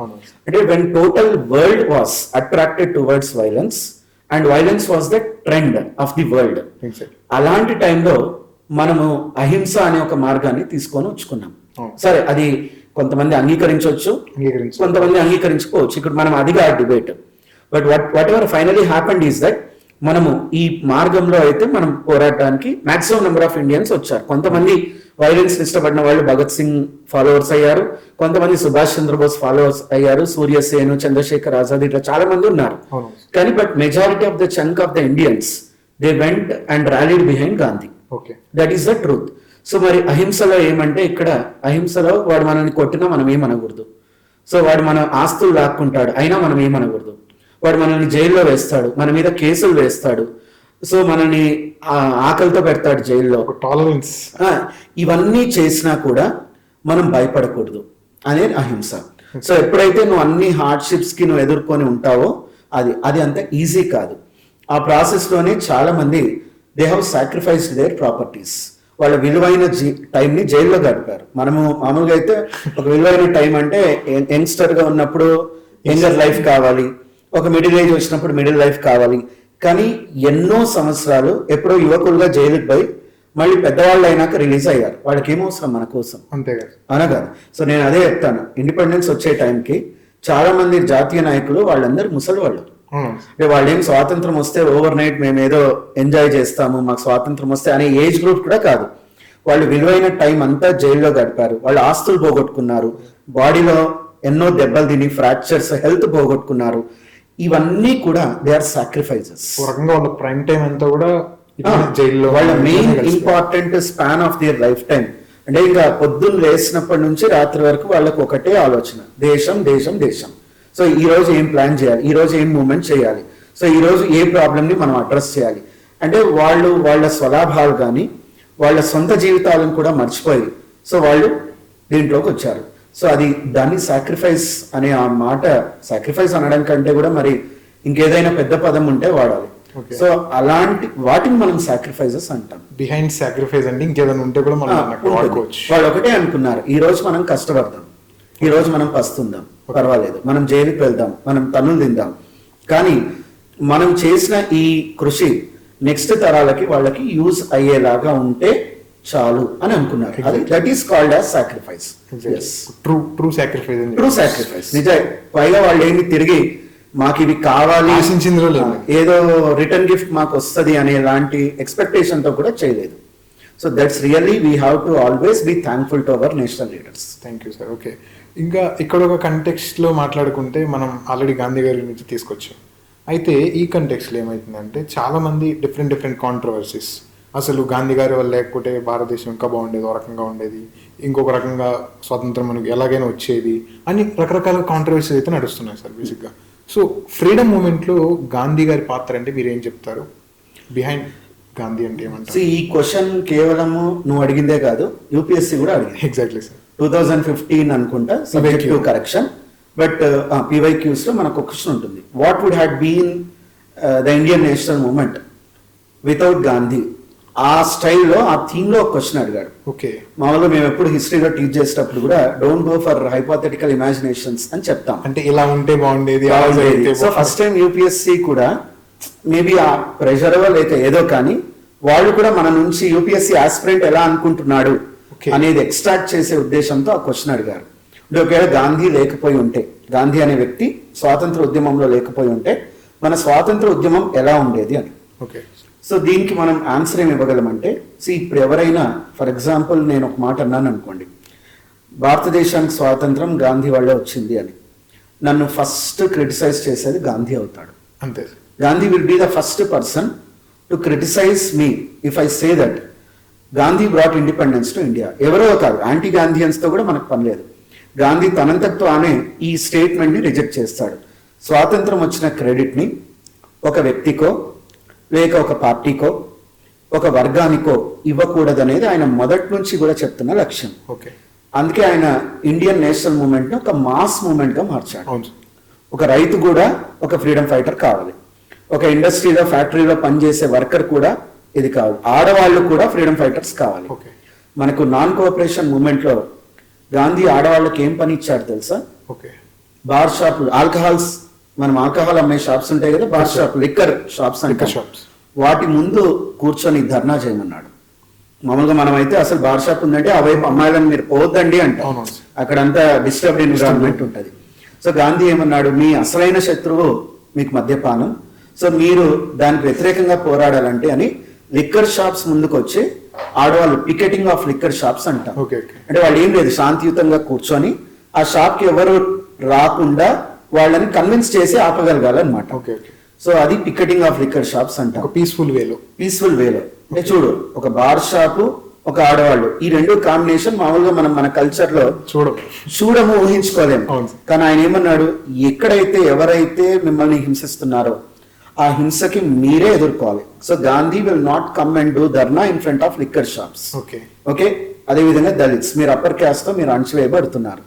అంటే when total world was attracted towards violence and violence was the trend of the world. అలాంటి టైంలో మనము అహింస అనే ఒక మార్గాన్ని తీసుకొని వచ్చుకున్నాం. సరే, అది కొంతమంది అంగీకరించవచ్చు, కొంతమంది అంగీకరించుకోవచ్చు. ఇక్కడ మనం అదిగా debate. But what ever finally happened is that మనము ఈ మార్గంలో అయితే మనం పోరాటానికి మాక్సిమం నెంబర్ ఆఫ్ ఇండియన్స్ వచ్చారు. కొంతమంది వైలెన్స్ ఇష్టపడిన వాళ్ళు భగత్ సింగ్ ఫాలోవర్స్ అయ్యారు, కొంతమంది సుభాష్ చంద్రబోస్ ఫాలోవర్స్ అయ్యారు, సూర్యసేన్, చంద్రశేఖర్ ఆజాద్, ఇట్లా చాలా మంది ఉన్నారు. కానీ but majority of the chunk of the Indians they went and rallied behind Gandhi. That is the truth. So మరి అహింసలో ఏమంటే, ఇక్కడ అహింసలో వాడు మనల్ని కొట్టినా మనం ఏమనకూడదు. సో వాడు మన ఆస్తులు లాక్కుంటాడు అయినా మనం ఏమనకూడదు. వాడు మనల్ని జైల్లో వేస్తాడు, మన మీద కేసులు వేస్తాడు, సో మనల్ని ఆకలితో పెడతాడు జైల్లో, టాలరెన్స్, ఇవన్నీ చేసినా కూడా మనం భయపడకూడదు అనేది అహింస. సో ఎప్పుడైతే నువ్వు అన్ని హార్డ్షిప్స్ కి నువ్వు ఎదుర్కొని ఉంటావో అది అంత ఈజీ కాదు. ఆ ప్రాసెస్ లోనే చాలా మంది they have sacrificed there properties. వాళ్ళ విలువైన టైంని జైల్లో గడిపారు. మనము మామూలుగా అయితే ఒక విలువైన టైం అంటే యంగ్స్టర్ గా ఉన్నప్పుడు యంగర్ లైఫ్ కావాలి, ఒక మిడిల్ ఏజ్ వచ్చినప్పుడు మిడిల్ లైఫ్ కావాలి. కానీ ఎన్నో సంవత్సరాలు ఎప్పుడో యువకులుగా జైలుకి పోయి మళ్ళీ పెద్దవాళ్ళు అయినాక రిలీజ్ అయ్యారు. వాళ్ళకి ఏమవసరం మన కోసం, అంతేకాదు అవునా కాదు? సో నేను అదే చెప్తాను, ఇండిపెండెన్స్ వచ్చే టైంకి చాలా మంది జాతీయ నాయకులు వాళ్ళందరూ ముసలి వాళ్ళు. అంటే వాళ్ళు ఏం స్వాతంత్రం వస్తే ఓవర్ నైట్ మేము ఏదో ఎంజాయ్ చేస్తాము, మాకు స్వాతంత్రం వస్తే అనే ఏజ్ గ్రూప్ కూడా కాదు. వాళ్ళు విలువైన టైం అంతా జైల్లో గడిపారు, వాళ్ళు ఆస్తులు పోగొట్టుకున్నారు, బాడీలో ఎన్నో దెబ్బలు తిని ఫ్రాక్చర్స్, హెల్త్ పోగొట్టుకున్నారు. ఇవన్నీ కూడా దే ఆర్ సాక్రిఫైసెస్. వాళ్ళ ప్రైమ్ టైం అంతా కూడా జైల్లో, వాళ్ళ main important span of their life time. అంటే ఇంకా పొద్దున్న లేచినప్పటి నుంచి రాత్రి వరకు వాళ్ళకు ఒకటే ఆలోచన, దేశం దేశం దేశం. సో ఈ రోజు ఏం ప్లాన్ చేయాలి, ఈ రోజు ఏం మూవ్మెంట్ చేయాలి, సో ఈ రోజు ఏ ప్రాబ్లమ్ ని మనం అడ్రస్ చేయాలి. అంటే వాళ్ళు వాళ్ళ స్వలాభాలు కానీ వాళ్ళ సొంత జీవితాలను కూడా మర్చిపోయి సో వాళ్ళు దీంట్లోకి వచ్చారు. సో అది దాన్ని సాక్రిఫైస్ అనే ఆ మాట, సాక్రిఫైస్ అనడం కంటే కూడా మరి ఇంకేదైనా పెద్ద పదం ఉంటే వాడాలి. సో అలాంటి వాటిని మనం సాక్రిఫైజెస్ అంటాం. బిహైండ్ సాక్రిఫైస్ అంటే ఇంకేదైనా ఉంటే కూడా మనం వాడుకోవచ్చు. వాళ్ళు ఒకటే అనుకున్నారు, ఈ రోజు మనం కష్టపడదాం, ఈ రోజు మనం పస్తుందాం, పర్వాలేదు, మనం జైలుకి వెళ్దాం, మనం తన్నులు తిందాం, కానీ మనం చేసిన ఈ కృషి నెక్స్ట్ తరాలకి వాళ్ళకి యూజ్ అయ్యేలాగా ఉంటే చాలు అని అనుకున్నారు. అది that is called as sacrifice. True sacrifice, true sacrifice. నిజం. పైగా వాళ్ళు ఏమి తిరిగి మాకు ఇవి కావాలి, ఏదో రిటర్న్ గిఫ్ట్ మాకు వస్తుంది అనే లాంటి ఎక్స్పెక్టేషన్ తో కూడా చేయలేదు. So that's really we have to always be thankful to our national leaders. Thank you sir. Okay, ఇంకా ఇక్కడ ఒక కంటెక్స్ట్ లో మాట్లాడుకుంటే మనం ఆల్రెడీ గాంధీ గారి నుంచి తీసుకొచ్చాం. అయితే ఈ కంటెక్స్ట్లో ఏమవుతుందంటే చాలా మంది డిఫరెంట్ కాంట్రవర్సీస్, అసలు గాంధీ గారి వల్ల లేకపోతే భారతదేశం ఇంకా బాగుండేది, ఒక రకంగా ఉండేది, ఇంకొక రకంగా స్వాతంత్రం మనకి ఎలాగైనా వచ్చేది అని రకరకాల కాంట్రవర్సీస్ అయితే నడుస్తున్నాయి సార్ బేసిక్గా. సో ఫ్రీడమ్ మూమెంట్లో గాంధీ గారి పాత్ర అంటే మీరు ఏం చెప్తారు? బిహైండ్ గాంధీ అంటే ఏమంటారు? See, ఈ క్వశ్చన్ కేవలము నువ్వు అడిగిందే కాదు, యూపీఎస్సీ కూడా అడిగింది. Exactly sir. 2015 అనుకుంటా, subject to correction. But PYQs లో మనకు ఒక క్వశ్చన్ ఉంటుంది, what would had been the Indian national movement without Gandhi. ఆ స్టైల్లో, ఆ థీమ్ లో ఒక క్వశ్చన్ అడిగాడు. ఓకే. మామూలుగా మేము ఎప్పుడు హిస్టరీలో టీచ్ చేసేటప్పుడు కూడా don't go for hypothetical imaginations అని చెప్తాం. అంటే ఇలా ఉంటే బాగుండేది. సో ఫస్ట్ టైం యూపీఎస్సీ కూడా మేబీ ఆ ప్రెషర్ లేక ఏదో కానీ వాళ్ళు కూడా మన నుంచి యూపీఎస్సీ ఆస్పిరెంట్ ఎలా అనుకుంటున్నాడు అనేది ఎక్స్ట్రాక్ట్ చేసే ఉద్దేశంతో ఆ క్వశ్చన్ అడిగారు. అంటే ఒకవేళ గాంధీ లేకపోయి ఉంటే, గాంధీ అనే వ్యక్తి స్వాతంత్ర ఉద్యమంలో లేకపోయి ఉంటే మన స్వాతంత్ర ఉద్యమం ఎలా ఉండేది అని. ఓకే. సో దీనికి మనం ఆన్సర్ ఏమి ఇవ్వగలమంటే, ఇప్పుడు ఎవరైనా ఫర్ ఎగ్జాంపుల్ నేను ఒక మాట అన్నాను అనుకోండి, భారతదేశానికి స్వాతంత్రం గాంధీ వల్లే వచ్చింది అని, నన్ను ఫస్ట్ క్రిటిసైజ్ చేసేది గాంధీ అవుతాడు. అంతే. Gandhi will be the first person to criticise me if I say that Gandhi brought independence to India. ఎవరో కాదు, యాంటీ గాంధీయన్స్ తో కూడా మనకు పని లేదు. గాంధీ తనంతకు తానే ఈ స్టేట్మెంట్ ని రిజెక్ట్ చేస్తాడు. స్వాతంత్రం వచ్చిన క్రెడిట్ ని ఒక వ్యక్తికో లేక ఒక పార్టీకో ఒక వర్గానికో ఇవ్వకూడదనేది ఆయన మొదటి నుంచి కూడా చెప్తున్న లక్ష్యం. ఓకే. అందుకే ఆయన ఇండియన్ నేషనల్ మూవ్మెంట్ ని ఒక మాస్ మూవ్మెంట్ గా మార్చాడు. అవును. ఒక రైతు కూడా ఒక ఫ్రీడమ్ ఫైటర్ కావాలి, ఒక ఇండస్ట్రీలో ఫ్యాక్టరీలో పనిచేసే వర్కర్ కూడా ఇది కావాలి, ఆడవాళ్ళు కూడా ఫ్రీడమ్ ఫైటర్స్ కావాలి. ఓకే. మనకు నాన్ కోఆపరేషన్ మూవ్మెంట్ లో గాంధీ ఆడవాళ్ళకి ఏం పని ఇచ్చాడు తెలుసా? ఓకే. బార్ షాపులు, ఆల్కహాల్స్, మనం ఆల్కహాల్ అమ్మే షాప్స్ ఉంటాయి కదా, బార్ షాప్, లిక్కర్ షాప్స్ అంటే షాప్స్, వాటి ముందు కూర్చొని ధర్నా చేయమన్నాడు. మామూలుగా మనం అయితే అసలు బార్ షాప్ ఉందంటే ఆ వైపు అమ్మాయిలను మీరు పోవద్దండి అంటే, అక్కడంతా డిస్టర్బ్డ్ ఎన్విరాన్మెంట్ ఉంటుంది. సో గాంధీ ఏమన్నాడు, మీ అసలైన శత్రువు మీకు మద్యపానం, సో మీరు దానికి వ్యతిరేకంగా పోరాడాలంటే అని లిక్కర్ షాప్స్ ముందుకు వచ్చి ఆడవాళ్ళు పికెటింగ్ ఆఫ్ లిక్కర్ షాప్స్ అంటారు. అంటే వాళ్ళు ఏం లేదు, శాంతియుతంగా కూర్చొని ఆ షాప్ కి ఎవరు రాకుండా వాళ్ళని కన్విన్స్ చేసి ఆపగలగాలన్నమాట. సో అది పికెటింగ్ ఆఫ్ లిక్కర్ షాప్స్ అంటారు. పీస్ఫుల్ వేలో. అంటే చూడు, ఒక బార్ షాపు, ఒక ఆడవాళ్ళు, ఈ రెండు కాంబినేషన్ మామూలుగా మనం మన కల్చర్ లో చూడము, ఊహించుకోలేము. కానీ ఆయన ఏమన్నాడు, ఎక్కడైతే ఎవరైతే మిమ్మల్ని హింసిస్తున్నారో ఆ హింసకి మీరే ఎదుర్కోవాలి. So Gandhi will not come and do dharna in front of liquor shops. Okay. అదే విధంగా దళిత్స్, మీరు అప్పర్ క్యాస్ట్ తో మీరు అణచివేయబడుతున్నారు,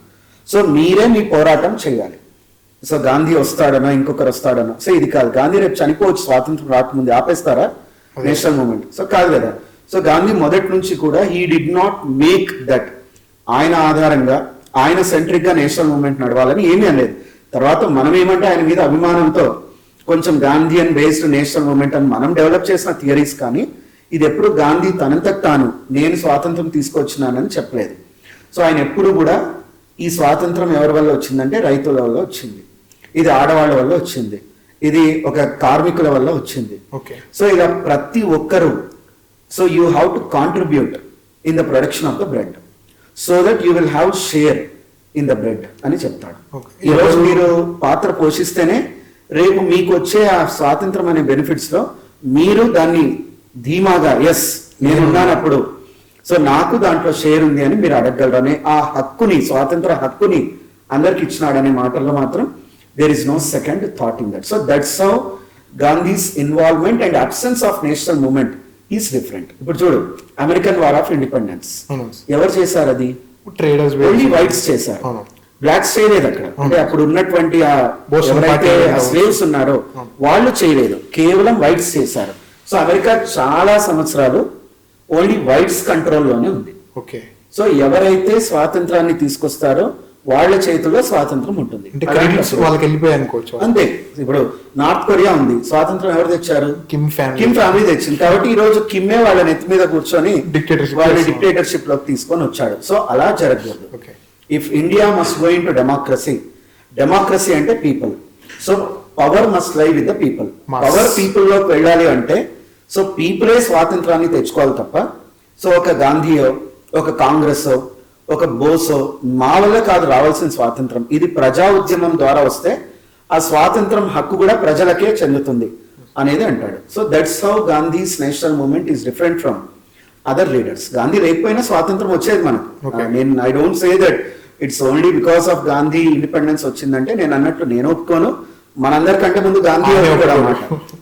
సో మీరే మీ పోరాటం చేయాలి. సో గాంధీ వస్తాడనో ఇంకొకరు వస్తాడనో, సో ఇది కాదు. గాంధీ రేపు చనిపోవచ్చు, స్వాతంత్రం రాకముందు ఆపేస్తారా నేషనల్ మూవ్మెంట్? సో కాదు కదా. సో గాంధీ మొదటి నుంచి కూడా he did not make that ఆయన ఆధారంగా, ఆయన సెంట్రిక్ గా నేషనల్ మూవ్మెంట్ నడవాలని ఏమీ అనలేదు. తర్వాత మనం ఏమంటే ఆయన మీద అభిమానంతో కొంచెం గాంధీయన్ బేస్డ్ నేషనల్ మూవ్మెంట్ అని మనం డెవలప్ చేసిన థియరీస్, కానీ ఇది ఎప్పుడు గాంధీ తనంతకు తాను నేను స్వాతంత్రం తీసుకొచ్చినానని చెప్పలేదు. సో ఆయన ఎప్పుడు కూడా ఈ స్వాతంత్రం ఎవరి వల్ల వచ్చిందంటే రైతుల వల్ల వచ్చింది, ఇది ఆడవాళ్ళ వల్ల వచ్చింది, ఇది ఒక కార్మికుల వల్ల వచ్చింది. సో ఇలా ప్రతి ఒక్కరూ, so you have to contribute in the production of the bread so that you will have share in the bread అని చెప్తాడు. ఈరోజు మీరు పాత్ర పోషిస్తేనే రేపు మీకు వచ్చే ఆ స్వాతంత్రం అనే బెనిఫిట్స్ లో మీరు దాన్ని ధీమాగా, ఎస్ నేనున్నానప్పుడు సో నాకు దాంట్లో షేర్ ఉంది అని మీరు అడగగలరనే ఆ హక్కుని, స్వాతంత్ర హక్కుని అందరికి ఇచ్చినాడనే మాటల్లో మాత్రం there is no second thought in that. So that's how Gandhi's involvement and absence of national movement is different. ఇప్పుడు చూడు, అమెరికన్ వార్ ఆఫ్ ఇండిపెండెన్స్ ఎవరు చేశారు? అది ఓన్లీ వైట్స్ చేశారు, బ్లాక్స్ చేయలేదు అక్కడ. అంటే అప్పుడు ఉన్నటువంటి ఎవరైతే స్లేవ్స్ ఉన్నారో వాళ్ళు చేయలేదు, కేవలం వైట్స్ చేశారు. సో అమెరికా చాలా సంవత్సరాలు ఓన్లీ వైట్స్ కంట్రోల్లోనే ఉంది. సో ఎవరైతే స్వాతంత్రాన్ని తీసుకొస్తారో వాళ్ళ చేతుల్లో స్వాతంత్రం ఉంటుంది. అంతే. ఇప్పుడు నార్త్ కొరియా ఉంది, స్వాతంత్రం ఎవరు తెచ్చారు? కిమ్ ఫ్యామిలీ తెచ్చింది. కాబట్టి ఈ రోజు కిమ్మే వాళ్ళ నెత్తి మీద కూర్చొని వాళ్ళ డిక్టేటర్షిప్ లోకి తీసుకొని వచ్చాడు. సో అలా జరగకూడదు. If India must go in to democracy, democracy అంటే పీపుల్, సో పవర్ మస్ట్ లై with the people. Power people లోకి వెళ్ళాలి అంటే సో పీపులే స్వాతంత్రాన్ని తెచ్చుకోవాలి తప్ప సో ఒక గాంధీయో, ఒక కాంగ్రెస్, ఒక బోసో మా వల్ల కాదు రావాల్సిన స్వాతంత్రం. ఇది ప్రజా ఉద్యమం ద్వారా వస్తే ఆ స్వాతంత్రం హక్కు కూడా ప్రజలకే చెందుతుంది అనేది అంటాడు. So that's how Gandhi's national movement is different from other leaders. Gandhi లేకపోయినా స్వాతంత్రం వచ్చేది మనకు. నేను I don't say that it's only because of Gandhi independence వచ్చిందంటే నేను అన్నట్లు నేను ఒప్పుకోను. మనందరికంటే ముందు గాంధీ కూడా అన్నమాట.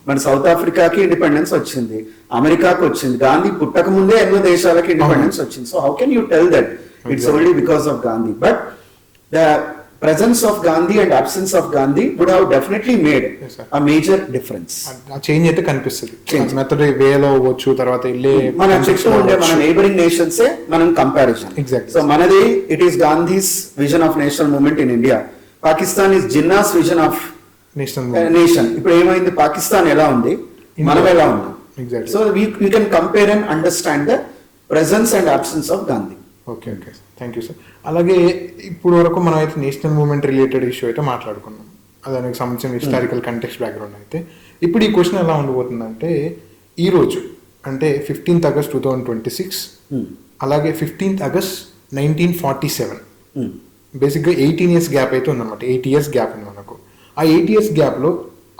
మన సౌత్ ఆఫ్రికాకి ఇండిపెండెన్స్ వచ్చింది, అమెరికాకి వచ్చింది. గాంధీ పుట్టక ముందే ఎన్నో దేశాలకి ఇండిపెండెన్స్ వచ్చింది. So how can you tell that it's only because of Gandhi? But the presence of Gandhi and absence of Gandhi would have definitely made a major difference. ఆ చేంజ్ అయితే కనిపిస్తుంది. మెథడ్ వేలో అవ్వచ్చు, తర్వాత మన చుట్టూ ఉండే మన నేబరింగ్ నేషన్స్ మనం కంపారిజన్. ఎగ్జాక్ట్లీ. సో మనది it is Gandhi's vision of national movement in India. Pakistan is Jinnah's vision of nation. ఇప్పుడు ఏమైంది, పాకిస్తాన్ ఎలా ఉంది, మనం ఎలా ఉన్నాం. So we can compare and understand the presence and absence of Gandhi. Okay okay, thank you sir. అలాగే ఇప్పుడు వరకు మనం అయితే నేషనల్ మూవ్మెంట్ రిలేటెడ్ ఇష్యూ అయితే మాట్లాడుకున్నాం, దానికి సంబంధించిన హిస్టారికల్ కంటెక్స్ట్ బ్యాక్గ్రౌండ్ అయితే. ఇప్పుడు ఈ క్వశ్చన్ ఎలా ఉండబోతుందంటే, ఈరోజు అంటే 15th August 2026, అలాగే 15th August 1947, బేసిక్గా 18 years గ్యాప్ అయితే ఉందన్నమాట. 8 years గ్యాప్ ఉంది మనకు. ఆ 8 years గ్యాప్లో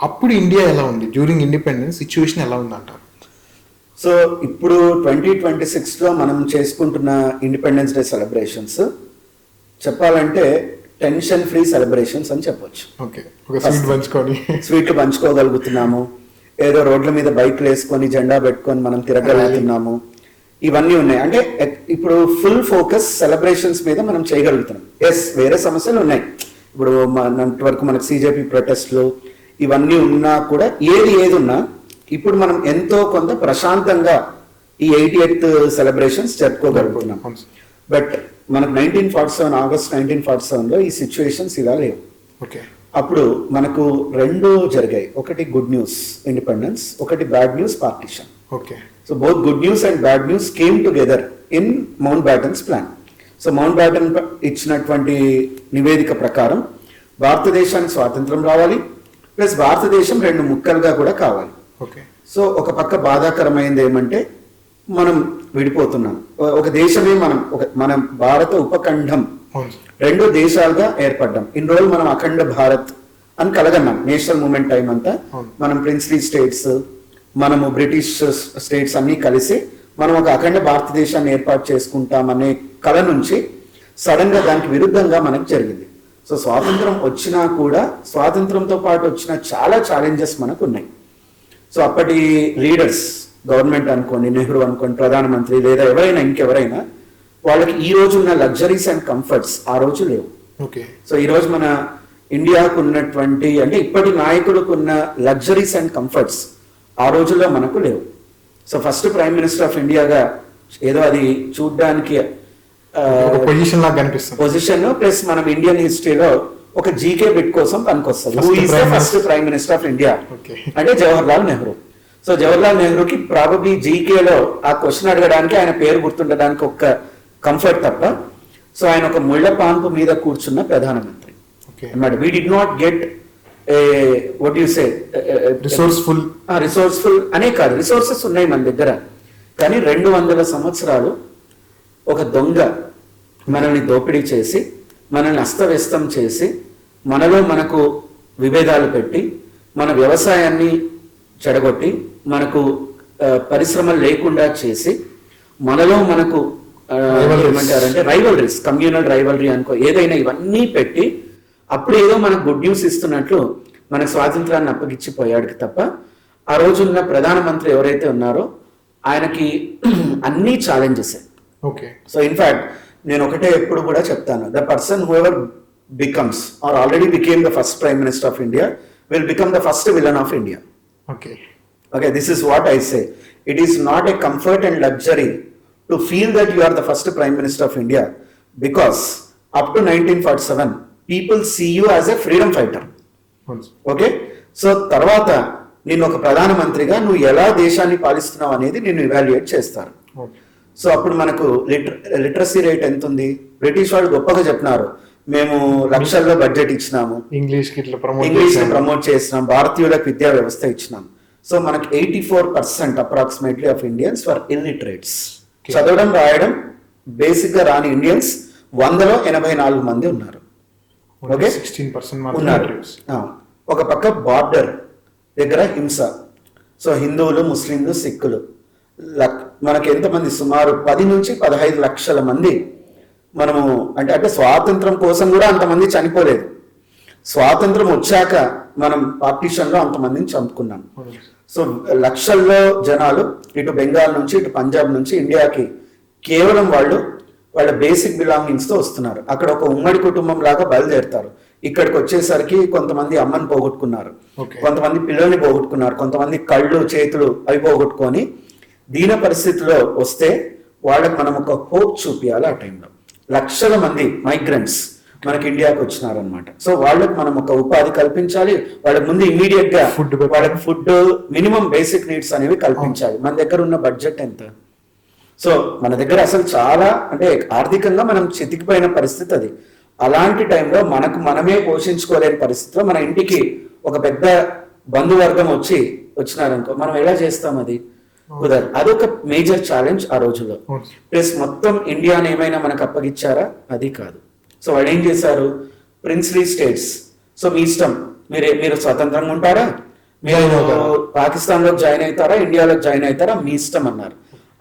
అప్పుడు ఇండియా ఎలా ఉంది, డ్యూరింగ్ ఇండిపెండెన్స్ సిచ్యువేషన్ ఎలా ఉందంటారు? సో ఇప్పుడు 2026లో మనం చేసుకుంటున్న ఇండిపెండెన్స్ డే సెలబ్రేషన్స్ చెప్పాలంటే టెన్షన్ ఫ్రీ సెలబ్రేషన్స్ అని చెప్పొచ్చు. ఓకే, ఒక స్వీట్లు పంచుకోగలుగుతున్నాము, ఏదో రోడ్ల మీద బైక్లు వేసుకొని జెండా పెట్టుకొని మనం తిరగలుగుతున్నాము, ఇవన్నీ ఉన్నాయి. అంటే ఇప్పుడు ఫుల్ ఫోకస్ సెలబ్రేషన్స్ మీద మనం చేయగలుగుతున్నాం. ఎస్, వేరే సమస్యలు ఉన్నాయి. ఇప్పుడు వరకు మనకు సిజేపీ ప్రొటెస్ట్లు ఇవన్నీ ఉన్నా కూడా, ఏది ఉన్నా ఇప్పుడు మనం ఎంతో కొంత ప్రశాంతంగా ఈ 88th సెలబ్రేషన్స్ జరుపుకోగలుగుతున్నాం. బట్ మనకు 1947 ఆగస్ట్ 1947లో ఈ సిచ్యువేషన్స్ ఇలా లేవు. ఓకే, అప్పుడు మనకు రెండు జరిగాయి. ఒకటి గుడ్ న్యూస్ ఇండిపెండెన్స్, ఒకటి bad news partition. Okay, so both good news and bad news came together in mount battens plan. So mount baton ఇచ్చినటువంటి నివేదిక ప్రకారం భారతదేశానికి స్వాతంత్రం రావాలి, ప్లస్ భారతదేశం రెండు ముక్కలుగా కూడా కావాలి. ఓకే. సో ఒక పక్క బాధాకరమైంది ఏమంటే మనం విడిపోతున్నాం. ఒక దేశమే మన భారత ఉపఖండం రెండు దేశాలుగా ఏర్పడ్డాం. ఇన్ని రోజులు మనం అఖండ భారత్ అని కలగన్నాం. నేషనల్ మూవ్మెంట్ టైం అంతా మనం ప్రిన్స్లీ స్టేట్స్, మనము బ్రిటిష్ స్టేట్స్ అన్ని కలిసి మనం ఒక అఖండ భారతదేశాన్ని ఏర్పాటు చేసుకుంటామనే కళ నుంచి సడన్ గా దానికి విరుద్ధంగా మనకు జరిగింది. సో స్వాతంత్రం వచ్చినా కూడా స్వాతంత్రంతో పాటు వచ్చిన చాలా ఛాలెంజెస్ మనకు ఉన్నాయి. సో అప్పటి లీడర్స్, గవర్నమెంట్ అనుకోండి, నెహ్రూ అనుకోండి, ప్రధానమంత్రి లేదా ఎవరైనా ఇంకెవరైనా, వాళ్ళకి ఈ రోజు ఉన్న లగ్జరీస్ అండ్ కంఫర్ట్స్ ఆ రోజు లేవు. ఓకే. సో ఈ రోజు మన ఇండియాకు ఉన్నటువంటి, అంటే ఇప్పటి నాయకులకు ఉన్న లగ్జరీస్ అండ్ కంఫర్ట్స్ ఆ రోజుల్లో మనకు లేవు. So first prime minister of ఇండియాగా ఏదో అది చూడ్డానికి పొజిషన్ ప్లస్ మనం ఇండియన్ హిస్టరీలో ఒక జీకే బిట్ కోసం పనికొస్తుంది. Who is the first prime minister of India అంటే జవహర్లాల్ నెహ్రూ. సో జవహర్లాల్ నెహ్రూకి ప్రాబబ్లీ జీకేలో ఆ క్వశ్చన్ అడగడానికి ఆయన పేరు గుర్తుండడానికి ఒక కంఫర్ట్ తప్ప, సో ఆయన ఒక ముళ్ళ పాన్పు మీద కూర్చున్న ప్రధానమంత్రి అన్నమాట. We did not get what you say resourceful అనే కాదు, రిసోర్సెస్ ఉన్నాయి మన దగ్గర, కానీ 200 సంవత్సరాలు ఒక దొంగ మనల్ని దోపిడీ చేసి, మనల్ని అస్తవ్యస్తం చేసి, మనలో మనకు విభేదాలు పెట్టి, మన వ్యవసాయాన్ని చెడగొట్టి, మనకు పరిశ్రమలు లేకుండా చేసి, మనలో మనకు ఏమంటారంటే రైవలరీస్, కమ్యూనల్ రైవలరీ అనుకో, ఏదైనా ఇవన్నీ పెట్టి అప్పుడు ఏదో మనకు గుడ్ న్యూస్ ఇస్తున్నట్లు మనకు స్వాతంత్రాన్ని అప్పగిచ్చిపోయాడు తప్ప, ఆ రోజున్న ప్రధానమంత్రి ఎవరైతే ఉన్నారో ఆయనకి అన్ని ఛాలెంజెస్. ఓకే. సో ఇన్ఫాక్ట్ నేను ఒకటే ఎప్పుడు కూడా చెప్తాను, the person whoever becomes or already became the first prime minister of India will become the first villain of India. Okay. Okay, this is what I say. It is not a comfort and luxury to feel that you are the first Prime Minister of India, because up to 1947, people see you as a freedom fighter. Okay? So, తర్వాత నిన్ను ఒక ప్రధానమంత్రిగా నువ్వు ఎలా దేశాన్ని పాలిస్తున్నావు అనేది నిన్ను ఇవాల్యుయేట్ చేస్తారు. సో అప్పుడు మనకు లిటరసీ రేట్ ఎంత ఉంది? బ్రిటిష్ వాళ్ళు గొప్పగా చెప్పినారు, మేము లక్షల్లో బడ్జెట్ ఇచ్చినాము, ఇంగ్లీష్ ప్రమోట్ చేసినాం, భారతీయులకు విద్యా వ్యవస్థ ఇచ్చినాం. సో మనకి 84% approximately of Indians for illiterates. చదవడం రాయడం బేసిక్ గా రాని ఇండియన్స్ 100లో 84 మంది ఉన్నారు. ఓకే, 16% ఉన్నారు. ఒక పక్క బార్డర్ దగ్గర హింస. సో హిందువులు, ముస్లింలు, సిక్కులు మనకి ఎంతమంది, సుమారు 10 నుంచి 15 లక్షల మంది మనము అంటే స్వాతంత్రం కోసం కూడా అంతమంది చనిపోలేదు. స్వాతంత్రం వచ్చాక మనం పార్టీషన్ లో అంతమందిని చంపుకున్నాం. సో లక్షల్లో జనాలు ఇటు బెంగాల్ నుంచి ఇటు పంజాబ్ నుంచి ఇండియాకి కేవలం వాళ్ళ బేసిక్ బిలాంగింగ్స్ తో వస్తున్నారు. అక్కడ ఒక ఉమ్మడి కుటుంబం లాగా బయలుదేరుతారు. ఇక్కడికి వచ్చేసరికి కొంతమంది అమ్మని పోగొట్టుకున్నారు, కొంతమంది పిల్లల్ని పోగొట్టుకున్నారు, కొంతమంది కళ్ళు చేతులు అవి పోగొట్టుకొని దీన పరిస్థితిలో వస్తే వాళ్ళకి మనం ఒక హోప్ చూపించాలి. ఆ టైంలో లక్షల మంది మైగ్రెంట్స్ మనకి ఇండియాకి వచ్చినారనమాట. సో వాళ్ళకి మనం ఒక ఉపాధి కల్పించాలి. వాళ్ళకి ముందు ఇమీడియట్ గా వాళ్ళకి ఫుడ్, మినిమం బేసిక్ నీడ్స్ అనేవి కల్పించాలి. మన దగ్గర ఉన్న బడ్జెట్ ఎంత? సో మన దగ్గర అసలు చాలా అంటే ఆర్థికంగా మనం చితికిపోయిన పరిస్థితి అది. అలాంటి టైంలో మనకు మనమే పోషించుకోలేని పరిస్థితిలో మన ఇంటికి ఒక పెద్ద బంధువర్గం వచ్చినారనుకో, మనం ఎలా చేస్తాం? అది కుదరదు. అదొక మేజర్ ఛాలెంజ్ ఆ రోజుల్లో. ప్లస్ మొత్తం ఇండియాని ఏమైనా మనకు అప్పగిచ్చారా? అది కాదు. సో వాళ్ళు ఏం చేశారు? ప్రిన్స్లీ స్టేట్స్, సో మీ ఇష్టం, మీరు స్వతంత్రంగా ఉంటారా, మీరు పాకిస్తాన్ లో జాయిన్ అవుతారా, ఇండియాలో జాయిన్ అవుతారా, మీ ఇష్టం అన్నారు.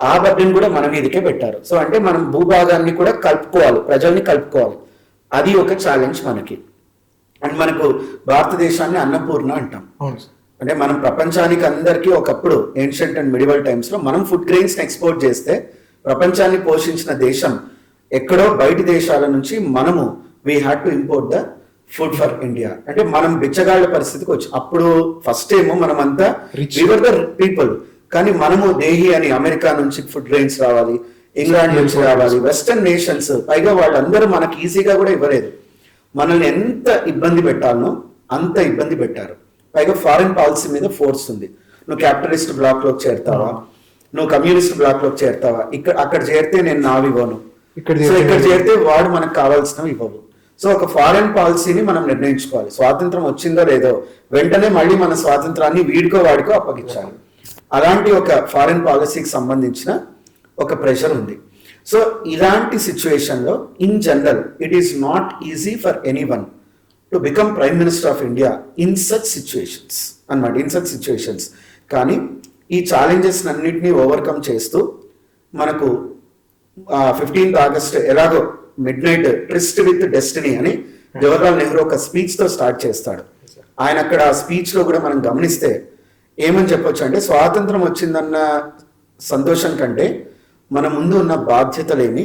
ఆ బడ్డీని కూడా మన మీదకే పెట్టారు. సో అంటే మనం భూభాగాన్ని కూడా కలుపుకోవాలి, ప్రజల్ని కలుపుకోవాలి. అది ఒక ఛాలెంజ్ మనకి. అండ్ మనకు భారతదేశాన్ని అన్నపూర్ణ అంటాం. అంటే మనం ప్రపంచానికి అందరికీ ఒకప్పుడు ఏన్షియంట్ అండ్ మిడివల్ టైమ్స్ లో మనం ఫుడ్ గ్రెయిన్స్ ఎక్స్పోర్ట్ చేస్తే ప్రపంచాన్ని పోషించిన దేశం ఎక్కడో బయటి దేశాల నుంచి మనము we had to import the food for India. అంటే మనం బిచ్చగాళ్ళ పరిస్థితికి వచ్చి అప్పుడు ఫస్ట్ ఏమో మనం అంతా వివర్ ద పీపుల్, కానీ మనము దేహి అని అమెరికా నుంచి ఫుడ్ గ్రెయిన్స్ రావాలి, ఇంగ్లాండ్ నుంచి రావాలి, వెస్టర్న్ నేషన్స్, పైగా వాళ్ళందరూ మనకి ఈజీగా కూడా ఇవ్వలేదు. మనల్ని ఎంత ఇబ్బంది పెట్టాలనో అంత ఇబ్బంది పెట్టారు. పైగా ఫారిన్ పాలసీ మీద ఫోర్స్ ఉంది. నువ్వు క్యాపిటలిస్ట్ బ్లాక్ లోకి చేరుతావా, నువ్వు కమ్యూనిస్ట్ బ్లాక్ లోకి చేరుతావా, అక్కడ చేరితే నేను నావి ఇవ్వను, సో ఇక్కడ చేరితే వాడు మనకు కావాల్సినవి ఇవ్వవు. సో ఒక ఫారెన్ పాలసీని మనం నిర్ణయించుకోవాలి. స్వాతంత్రం వచ్చిందో లేదో వెంటనే మళ్ళీ మన స్వాతంత్రాన్ని వాడికో అప్పగించాలి. అలాంటి ఒక ఫారెన్ పాలసీకి సంబంధించిన ఒక ప్రెషర్ ఉంది. సో ఇలాంటి సిచ్యువేషన్ లో in general it is not easy for anyone to become prime minister of India in such situations అన్నమాట, ఇన్ సచ్ సిచ్యువేషన్స్. కానీ ఈ ఛాలెంజెస్ అన్నింటినీ ఓవర్కమ్ చేస్తూ మనకు 15th ఆగస్ట్ ఎలాగో mid night tryst with destiny అని జవహర్లాల్ నెహ్రూ ఒక స్పీచ్ తో స్టార్ట్ చేస్తాడు. ఆయన అక్కడ ఆ స్పీచ్ లో కూడా మనం గమనిస్తే ఏమని చెప్పొచ్చు అంటే, స్వాతంత్రం వచ్చిందన్న సంతోషం కంటే మన ముందు ఉన్న బాధ్యతలేమి,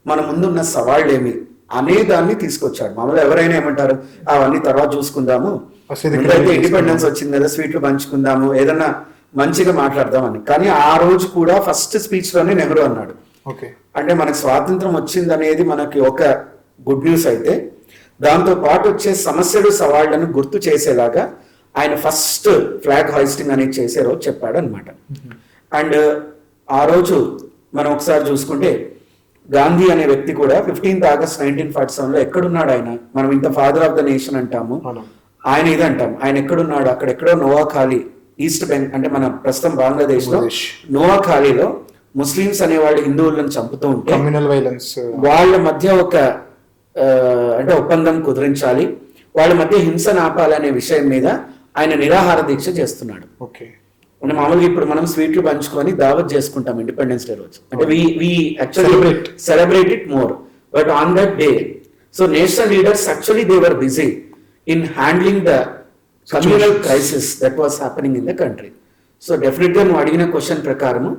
మన ముందు ఉన్న సవాళ్ళేమి అనే దాన్ని తీసుకొచ్చాడు. మామూలుగా ఎవరైనా ఏమంటారు, అవన్నీ తర్వాత చూసుకుందాము, ఇండిపెండెన్స్ వచ్చింది కదా స్వీట్లు పంచుకుందాము, ఏదన్నా మంచిగా మాట్లాడదామని. కానీ ఆ రోజు కూడా ఫస్ట్ స్పీచ్ లోనే నెహ్రూ అన్నాడు, అంటే మనకు స్వాతంత్రం వచ్చింది అనేది మనకి ఒక గుడ్ న్యూస్ అయితే, దాంతో పాటు వచ్చే సమస్యలు సవాళ్లను గుర్తు చేసేలాగా ఆయన ఫస్ట్ ఫ్లాగ్ హాయిస్టింగ్ అనేది చేసే రోజు చెప్పాడు అనమాట. అండ్ ఆ రోజు మనం ఒకసారి చూసుకుంటే గాంధీ అనే వ్యక్తి కూడా 15th ఆగస్ట్ 1947 లో ఎక్కడున్నాడు ఆయన? మనం ఇంత ఫాదర్ ఆఫ్ ద నేషన్ అంటాము, ఆయన ఇది అంటాం. ఆయన ఎక్కడున్నాడు? అక్కడెక్కడో నోవాఖాళీ, ఈస్ట్ బెంగాల్ అంటే మన ప్రస్తుతం బంగ్లాదేశ్ లో నోవాఖాళీలో ముస్లింస్ అనే వాళ్ళు హిందువులను చంపుతూ ఉంటే వాళ్ళ మధ్య ఒక అంటే ఒప్పందం కుదిరించాలి, వాళ్ళ మధ్య హింసను ఆపాలనే విషయం మీద ఆయన నిరాహార దీక్ష చేస్తున్నాడు. అంటే మామూలుగా ఇప్పుడు మనం స్వీట్లు పంచుకొని దావత్ చేసుకుంటాం ఇండిపెండెన్స్ డే రోజు, అంటే we actually celebrate it more. But on that day, so national leaders actually they were busy in handling the communal crisis that was happening in the country. So definite గా నువ్వు అడిగిన క్వశ్చన్ ప్రకారము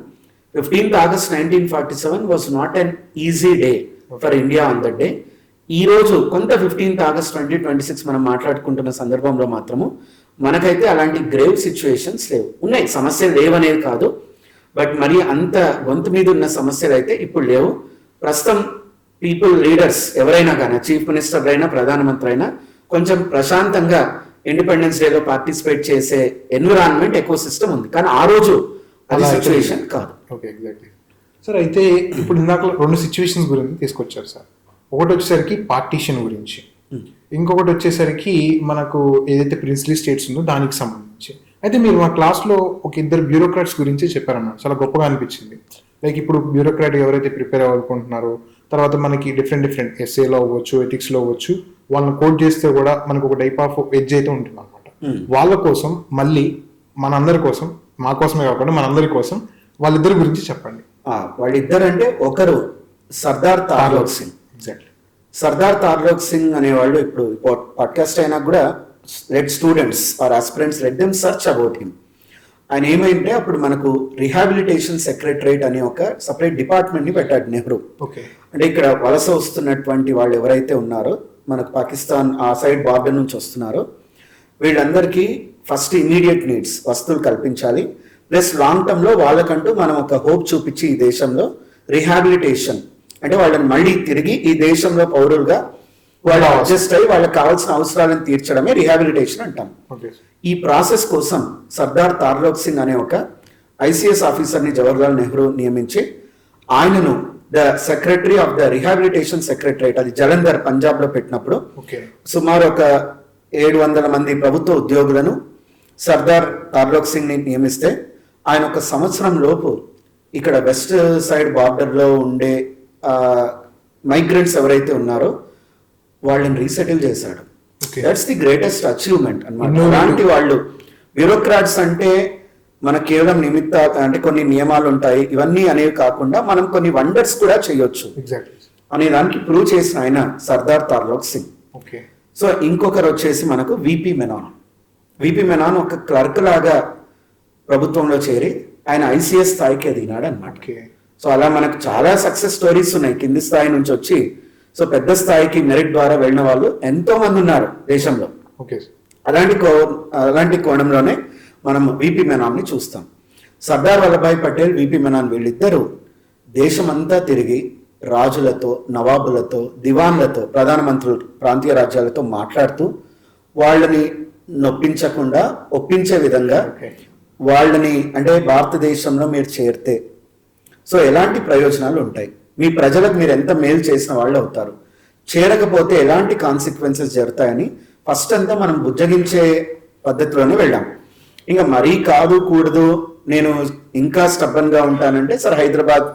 15th August 1947 was not an easy day for India on that day. ఈ రోజు కొంత 15th ఆగస్ట్ 2026 మనం మాట్లాడుకుంటున్న సందర్భంలో మాత్రము మనకైతే అలాంటి గ్రేవ్ సిచ్యువేషన్స్ లేవు. ఉన్నాయి, సమస్యలు లేవనేది కాదు, బట్ మరి అంత గొంతు మీద ఉన్న సమస్యలు అయితే ఇప్పుడు లేవు. ప్రస్తుతం పీపుల్ లీడర్స్ ఎవరైనా కానీ, చీఫ్ మినిస్టర్ అయినా ప్రధానమంత్రి అయినా కొంచెం ప్రశాంతంగా ఇండిపెండెన్స్ డేలో పార్టిసిపేట్ చేసే ఎన్విరాన్మెంట్ ఎకో సిస్టమ్ ఉంది. కానీ ఆ రోజు అది సిచ్యువేషన్ కాదు. Okay, exactly sir. అయితే ఇప్పుడు ఇందాక 2 సిచ్యువేషన్స్ గురించి తీసుకొచ్చారు సార్. ఒకటి వచ్చేసరికి పార్టీషన్ గురించి, ఇంకొకటి వచ్చేసరికి మనకు ఏదైతే ప్రిన్స్లీ స్టేట్స్ ఉందో దానికి సంబంధించి. అయితే మీరు మా క్లాస్లో ఒక 2 బ్యూరోక్రాట్స్ గురించి చెప్పారన్నమాట, చాలా గొప్పగా అనిపించింది. లైక్ ఇప్పుడు బ్యూరోక్రాట్ ఎవరైతే ప్రిపేర్ అవ్వాలనుకుంటున్నారో, తర్వాత మనకి డిఫరెంట్ ఎస్ఏలో అవ్వచ్చు, ఎథిక్స్లో అవ్వచ్చు, వాళ్ళని కోట్ చేస్తే కూడా మనకు ఒక టైప్ ఆఫ్ ఎడ్జ్ అయితే ఉంటుంది అనమాట. వాళ్ళ కోసం మళ్ళీ మనందరి కోసం, మా కోసమే కాకుండా మనందరి కోసం వాళ్ళిద్దరి గురించి చెప్పండి. వాళ్ళిద్దరు అంటే ఒకరు సర్దార్ తార్లోక్ సింగ్, సర్దార్ తార్లోక్ సింగ్ అనేవాళ్ళు ఇప్పుడు పాడ్కాస్ట్ అయినా కూడా let students or aspirants let them search about him. ఆయన ఏమైంటే అప్పుడు మనకు రిహాబిలిటేషన్ సెక్రటరేట్ అనే ఒక సపరేట్ డిపార్ట్మెంట్ని పెట్టాడు నెహ్రూ. ఓకే. అంటే ఇక్కడ వలస వస్తున్నటువంటి వాళ్ళు ఎవరైతే ఉన్నారో మనకు పాకిస్తాన్ ఆ సైడ్ బార్డర్ నుంచి వస్తున్నారో వీళ్ళందరికీ ఫస్ట్ ఇమీడియట్ నీడ్స్ వస్తువులు కల్పించాలి, ప్లస్ లాంగ్ టర్మ్ లో వాళ్ళకంటూ మనం ఒక హోప్ చూపించి ఈ దేశంలో రిహాబిలిటేషన్ అంటే వాళ్ళని మళ్ళీ తిరిగి ఈ దేశంలో పౌరులుగా వాళ్ళు అడ్జస్ట్ అయ్యి వాళ్ళకి కావాల్సిన అవసరాలను తీర్చడమే రిహాబిలిటేషన్ అంటాం. ఈ ప్రాసెస్ కోసం సర్దార్ తార్లోక్ సింగ్ అనే ఒక ఐసిఎస్ ఆఫీసర్ని జవహర్లాల్ నెహ్రూ నియమించి ఆయనను the secretary of the rehabilitation secretariat, అది జలంధర్ పంజాబ్ లో పెట్టినప్పుడు సుమారు ఒక 700 మంది ప్రభుత్వ ఉద్యోగులను సర్దార్ తార్లోక్ సింగ్ ని నియమిస్తే ఆయన ఒక సంవత్సరం లోపు ఇక్కడ వెస్ట్ సైడ్ బార్డర్ లో ఉండే మైగ్రెంట్స్ ఎవరైతే ఉన్నారో వాళ్ళని రీసెటిల్ చేశాడు. దట్స్ ది గ్రేటెస్ట్ అచీవ్మెంట్ అన్నమాట. అలాంటి వాళ్ళు బ్యూరోక్రాట్స్ అంటే మన కేవలం నిమిత్త అంటే కొన్ని నియమాలు ఉంటాయి ఇవన్నీ అనేవి కాకుండా మనం కొన్ని వండర్స్ కూడా చేయొచ్చు అనే దానికి ప్రూవ్ చేసిన ఆయన సర్దార్ తార్లోక్ సింగ్. సో ఇంకొకరు వచ్చేసి మనకు విపి మెనాన్. విపి మెనాన్ ఒక క్లర్క్ లాగా ప్రభుత్వంలో చేరి ఆయన ఐసిఎస్ స్థాయికి ఎదిగినాడు అనమాట. సో అలా మనకు చాలా సక్సెస్ స్టోరీస్ ఉన్నాయి కింది స్థాయి నుంచి వచ్చి సో పెద్ద స్థాయికి మెరిట్ ద్వారా వెళ్ళిన వాళ్ళు ఎంతో మంది ఉన్నారు దేశంలో. అలాంటి కోణంలోనే మనం విపి మెనాన్ని చూస్తాం. సర్దార్ వల్లభాయ్ పటేల్, విపి మెనాన్ వీళ్ళిద్దరూ దేశమంతా తిరిగి రాజులతో, నవాబులతో, దివాన్లతో, ప్రధానమంత్రులు, ప్రాంతీయ రాజ్యాలతో మాట్లాడుతూ వాళ్ళని నొప్పించకుండా ఒప్పించే విధంగా వాళ్ళని అంటే భారతదేశంలో మీరు చేరితే సో ఎలాంటి ప్రయోజనాలు ఉంటాయి, మీ ప్రజలకు మీరు ఎంత మేలు చేసిన వాళ్ళు అవుతారు, చేరకపోతే ఎలాంటి కాన్సిక్వెన్సెస్ జరుగుతాయని ఫస్ట్ అంతా మనం బుజ్జగించే పద్ధతిలోనే వెళ్ళాం. ఇంకా మరీ కాదు కూడదు నేను ఇంకా స్టబ్బన్ గా ఉంటానంటే సార్ హైదరాబాద్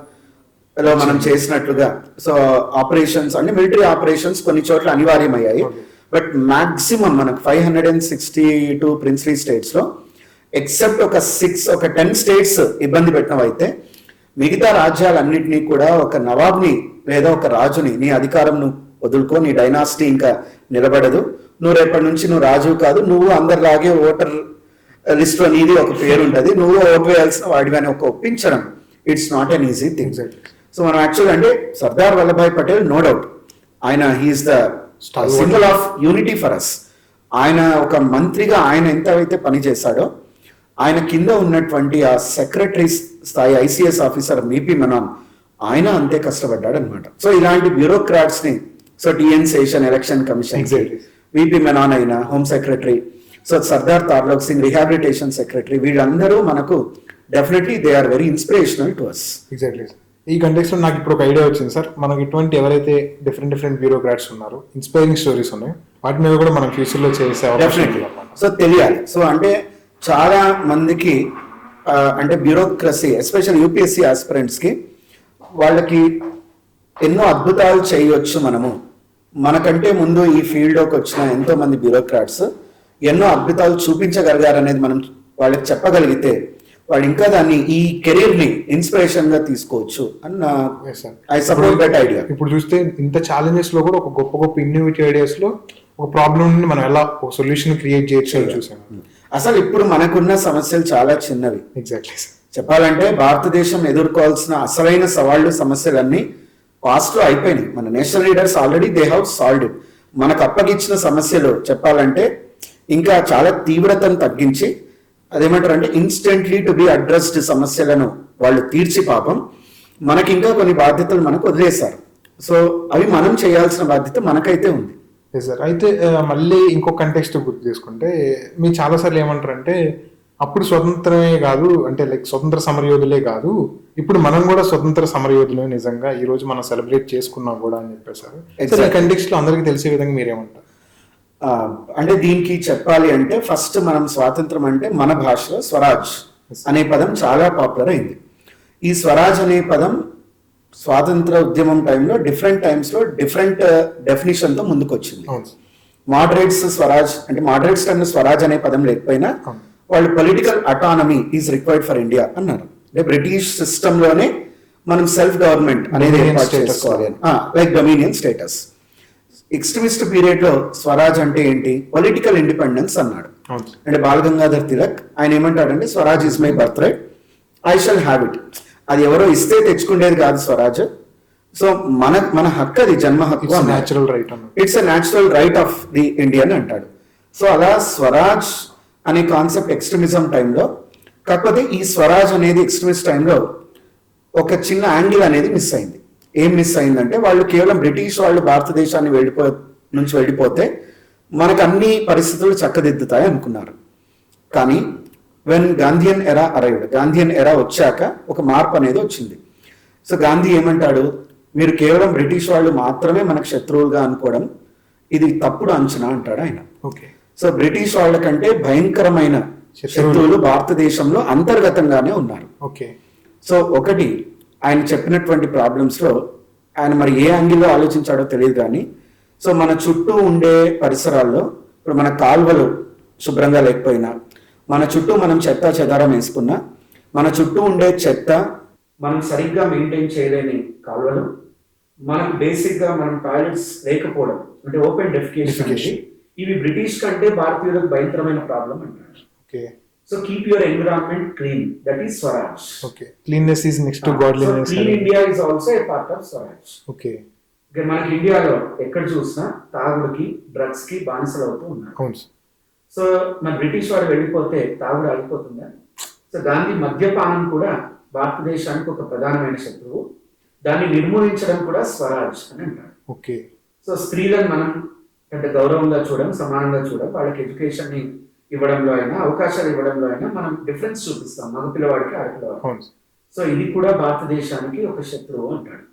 లో మనం చేసినట్లుగా సో ఆపరేషన్స్ అంటే మిలిటరీ ఆపరేషన్స్ కొన్ని చోట్ల అనివార్యమయ్యాయి. బట్ మాక్సిమం మనకు 562 ప్రిన్స్లీ స్టేట్స్ లో ఎక్సెప్ట్ ఒక 10 స్టేట్స్ ఇబ్బంది పెట్టినవైతే మిగతా రాజ్యాలన్నింటినీ కూడా ఒక నవాబ్ని లేదా ఒక రాజుని నీ అధికారం నువ్వు వదులుకో, నీ డైనాసిటీ ఇంకా నిలబడదు, నువ్వు రేపటి నుంచి నువ్వు రాజు కాదు, నువ్వు అందరిలాగే ఓటర్ లిస్ట్ లో నీది ఒక పేరు ఉంటుంది, నువ్వు ఓటు వేయాల్సిన వాడివని ఒక ఒప్పించడం it's not an easy thing. So మనం యాక్చువల్ అంటే సర్దార్ వల్లభాయ్ పటేల్ నో డౌట్ ఆయన he is the symbol of unity for us. ఆయన ఒక మంత్రిగా ఆయన ఎంత అయితే పని చేశాడో ఆయన కింద ఉన్నటువంటి ఆ సెక్రటరీ స్థాయి ఐసిఎస్ ఆఫీసర్ విపి మెనాన్ ఆయన అంతే కష్టపడ్డాడు అనమాట. సో ఇలాంటి బ్యూరోక్రాట్స్ ని so TN Seshan election commission, VP Menon అయిన home secretary, so Sardar Tarlok Singh rehabilitation secretary, వీళ్ళందరూ మనకు definitely they are very inspirational to us. Exactly. ఈ కంటెక్స్ట్ లో నాకు ఇప్పుడు ఒక ఐడియా వచ్చింది సార్. మనకి ఇటువంటి ఎవరైతే డిఫరెంట్ బ్యూరోక్రాట్స్ ఉన్నారో ఇన్స్పైరింగ్ స్టోరీస్ ఉన్నాయి, వాటి మీద కూడా మనం ఫ్యూచర్ లో చేసే డెఫినెట్లీ సో తెలియాలి. సో అంటే చాలా మందికి అంటే బ్యూరోక్రసీ ఎస్పెషల్ యూపీఎస్సీ ఆస్పిరెంట్స్ కి వాళ్ళకి ఎన్నో అద్భుతాలు చేయొచ్చు. మనకంటే ముందు ఈ ఫీల్డ్ లోకి వచ్చిన ఎంతో మంది బ్యూరోక్రాట్స్ ఎన్నో అద్భుతాలు చూపించగలిగారనేది మనం వాళ్ళకి చెప్పగలిగితే వాళ్ళు ఇంకా దాన్ని ఈ కెరీర్ ని ఇన్స్పిరేషన్ గా తీసుకోవచ్చు అన్న ఐ సపోర్ట్ దట్ ఐడియా. ఇప్పుడు చూస్తే ఇంత ఛాలెంజెస్ లో కూడా ఒక గొప్ప ఇన్నోవేటివ్ ఐడియాస్ లో ఒక ప్రాబ్లం ని మనం ఎలా ఒక సొల్యూషన్ క్రియేట్ చేయొచ్చు చూసాము. అసలు ఇప్పుడు మనకున్న సమస్యలు చాలా చిన్నవి. ఎగ్జాక్ట్లీ. చెప్పాలంటే భారతదేశం ఎదుర్కోవాల్సిన అసలైన సవాళ్లు సమస్యలన్నీ పాస్ట్ లో అయిపోయినాయి. మన national leaders already they have solved it. మనకు అప్పగించిన సమస్యలు చెప్పాలంటే ఇంకా చాలా తీవ్రతను తగ్గించి అదేమంటారు అంటే ఇన్స్టెంట్లీ టు బి అడ్రస్డ్ సమస్యలను వాళ్ళు తీర్చి పాపం మనకి ఇంకా కొన్ని బాధ్యతలు మనకు వదిలేశారు. సో అవి మనం చేయాల్సిన బాధ్యత మనకైతే ఉంది. సార్ అయితే మళ్ళీ ఇంకో కంటెక్స్ట్ గుర్తు చేసుకుంటే మీరు చాలాసార్లు ఏమంటారంటే అప్పుడు స్వతంత్రమే కాదు అంటే లైక్ స్వతంత్ర సమరయోధులే కాదు, ఇప్పుడు మనం కూడా స్వతంత్ర సమరయోధులే నిజంగా ఈ రోజు మనం సెలబ్రేట్ చేసుకున్నాం కూడా అని చెప్పేసారు. ఈ కంటెక్స్ట్ లో అందరికీ తెలిసే విధంగా మీరేమంటారు? అంటే దీనికి చెప్పాలి అంటే ఫస్ట్ మనం స్వాతంత్రం అంటే మన భాషలో స్వరాజ్ అనే పదం చాలా పాపులర్ అయింది. ఈ స్వరాజ్ అనే పదం స్వాతంత్ర ఉద్యమం టైంలో డిఫరెంట్ టైమ్స్ లో డిఫరెంట్ డెఫినేషన్ తో ముందుకు వచ్చింది. మోడరేట్స్ స్వరాజ్ అంటే మోడరేట్స్ టైంలో స్వరాజ్ అనే పదం లేకపోయినా వాళ్ళు political autonomy is required for India అన్నారు. అంటే బ్రిటిష్ సిస్టమ్ లోనే మనం సెల్ఫ్ గవర్నమెంట్ అనేది ఏర్పాటు చేసుకోవాలి like dominion status. Extremist period లో స్వరాజ్ అంటే ఏంటి, పొలిటికల్ ఇండిపెండెన్స్ అన్నాడు. అవును. అంటే బాల్ గంగాధర్ తిలక్ ఆయన ఏమంటాడంటే Swaraj is my birth right, I shall have it. అది ఎవరో ఇస్తే తెచ్చుకునేది కాదు స్వరాజ్. సో మన మన హక్కు, అది జన్మ హక్కు, natural right it's a natural right of the Indian అంటాడు. సో అలా స్వరాజ్ అనే కాన్సెప్ట్ ఎక్స్ట్రీమిజం టైంలో, కాకపోతే ఈ స్వరాజ్ అనేది ఎక్స్ట్రీమిస్ట్ టైంలో ఒక చిన్న యాంగిల్ అనేది మిస్ అయింది. ఏం మిస్ అయిందంటే వాళ్ళు కేవలం బ్రిటిష్ వాళ్ళు భారతదేశాన్ని వెళ్ళిపోతే మనకు అన్ని పరిస్థితులు చక్కదిద్దుతాయి అనుకున్నారు. కానీ వెన్ గాంధీయన్ ఎరా అరైవ్డ్, గాంధీయన్ ఎరా వచ్చాక ఒక మార్పు అనేది వచ్చింది. సో గాంధీ ఏమంటాడు, మీరు కేవలం బ్రిటిష్ వాళ్ళు మాత్రమే మనకు శత్రువులుగా అనుకోవడం ఇది తప్పుడు అంచనా అంటాడు ఆయన. ఓకే. సో బ్రిటిష్ వాళ్ళ కంటే భయంకరమైన శత్రువులు భారతదేశంలో అంతర్గతంగానే ఉన్నారు. ఓకే. సో ఒకటి ఆయన చెప్పినటువంటి ప్రాబ్లమ్స్ లో ఆయన మరి ఏ యాంగిల్లో ఆలోచించాడో తెలియదు కానీ, సో మన చుట్టూ ఉండే పరిసరాల్లో ఇప్పుడు మన కాలువలు శుభ్రంగా లేకపోయినా, మన చుట్టూ మనం చెత్త చెదారం వేసుకున్నా, మన చుట్టూ ఉండే చెత్త మనం సరిగ్గా మెయింటైన్ చేయలేని కాలువలు, మనకు బేసిక్ గా మనం టాయిలెట్స్ లేకపోవడం అంటే ఓపెన్ డెఫికేషన్, ఇవి బ్రిటిష్ కంటే భారతీయులకు భయంకరమైన ప్రాబ్లం అంటారు. Okay. So keep your environment clean, that is Swaraj. Okay. Cleanness is next to godliness. Clean India is also a part of swaraj. Okay. మనకి ఇండియాలో ఎక్కడ చూసినా తాగుడుకి డ్రగ్స్ కి బానిసలు అవుతూ ఉన్నారు. అవును. సో మన బ్రిటిష్ వాడు వెళ్ళిపోతే తాగుడు ఆగిపోతుందా? సో గాంధీ మద్యపానం కూడా భారతదేశానికి ఒక ప్రధానమైన శత్రువు, దాన్ని నిర్మూలించడం కూడా స్వరాజ్ అని అంటారు. ఓకే. సో స్త్రీలను మనం అంటే గౌరవంగా చూడడం, సమానంగా చూడడం, వాళ్ళకి ఎడ్యుకేషన్ ని ఇవ్వడంలో అయినా, అవకాశాలు ఇవ్వడంలో అయినా మనం డిఫరెన్స్ చూపిస్తాం మగ పిల్లవాడికి ఆడపిల్లవాడికి. సో ఇది కూడా భారతదేశానికి ఒక శత్రువు అంటాడు.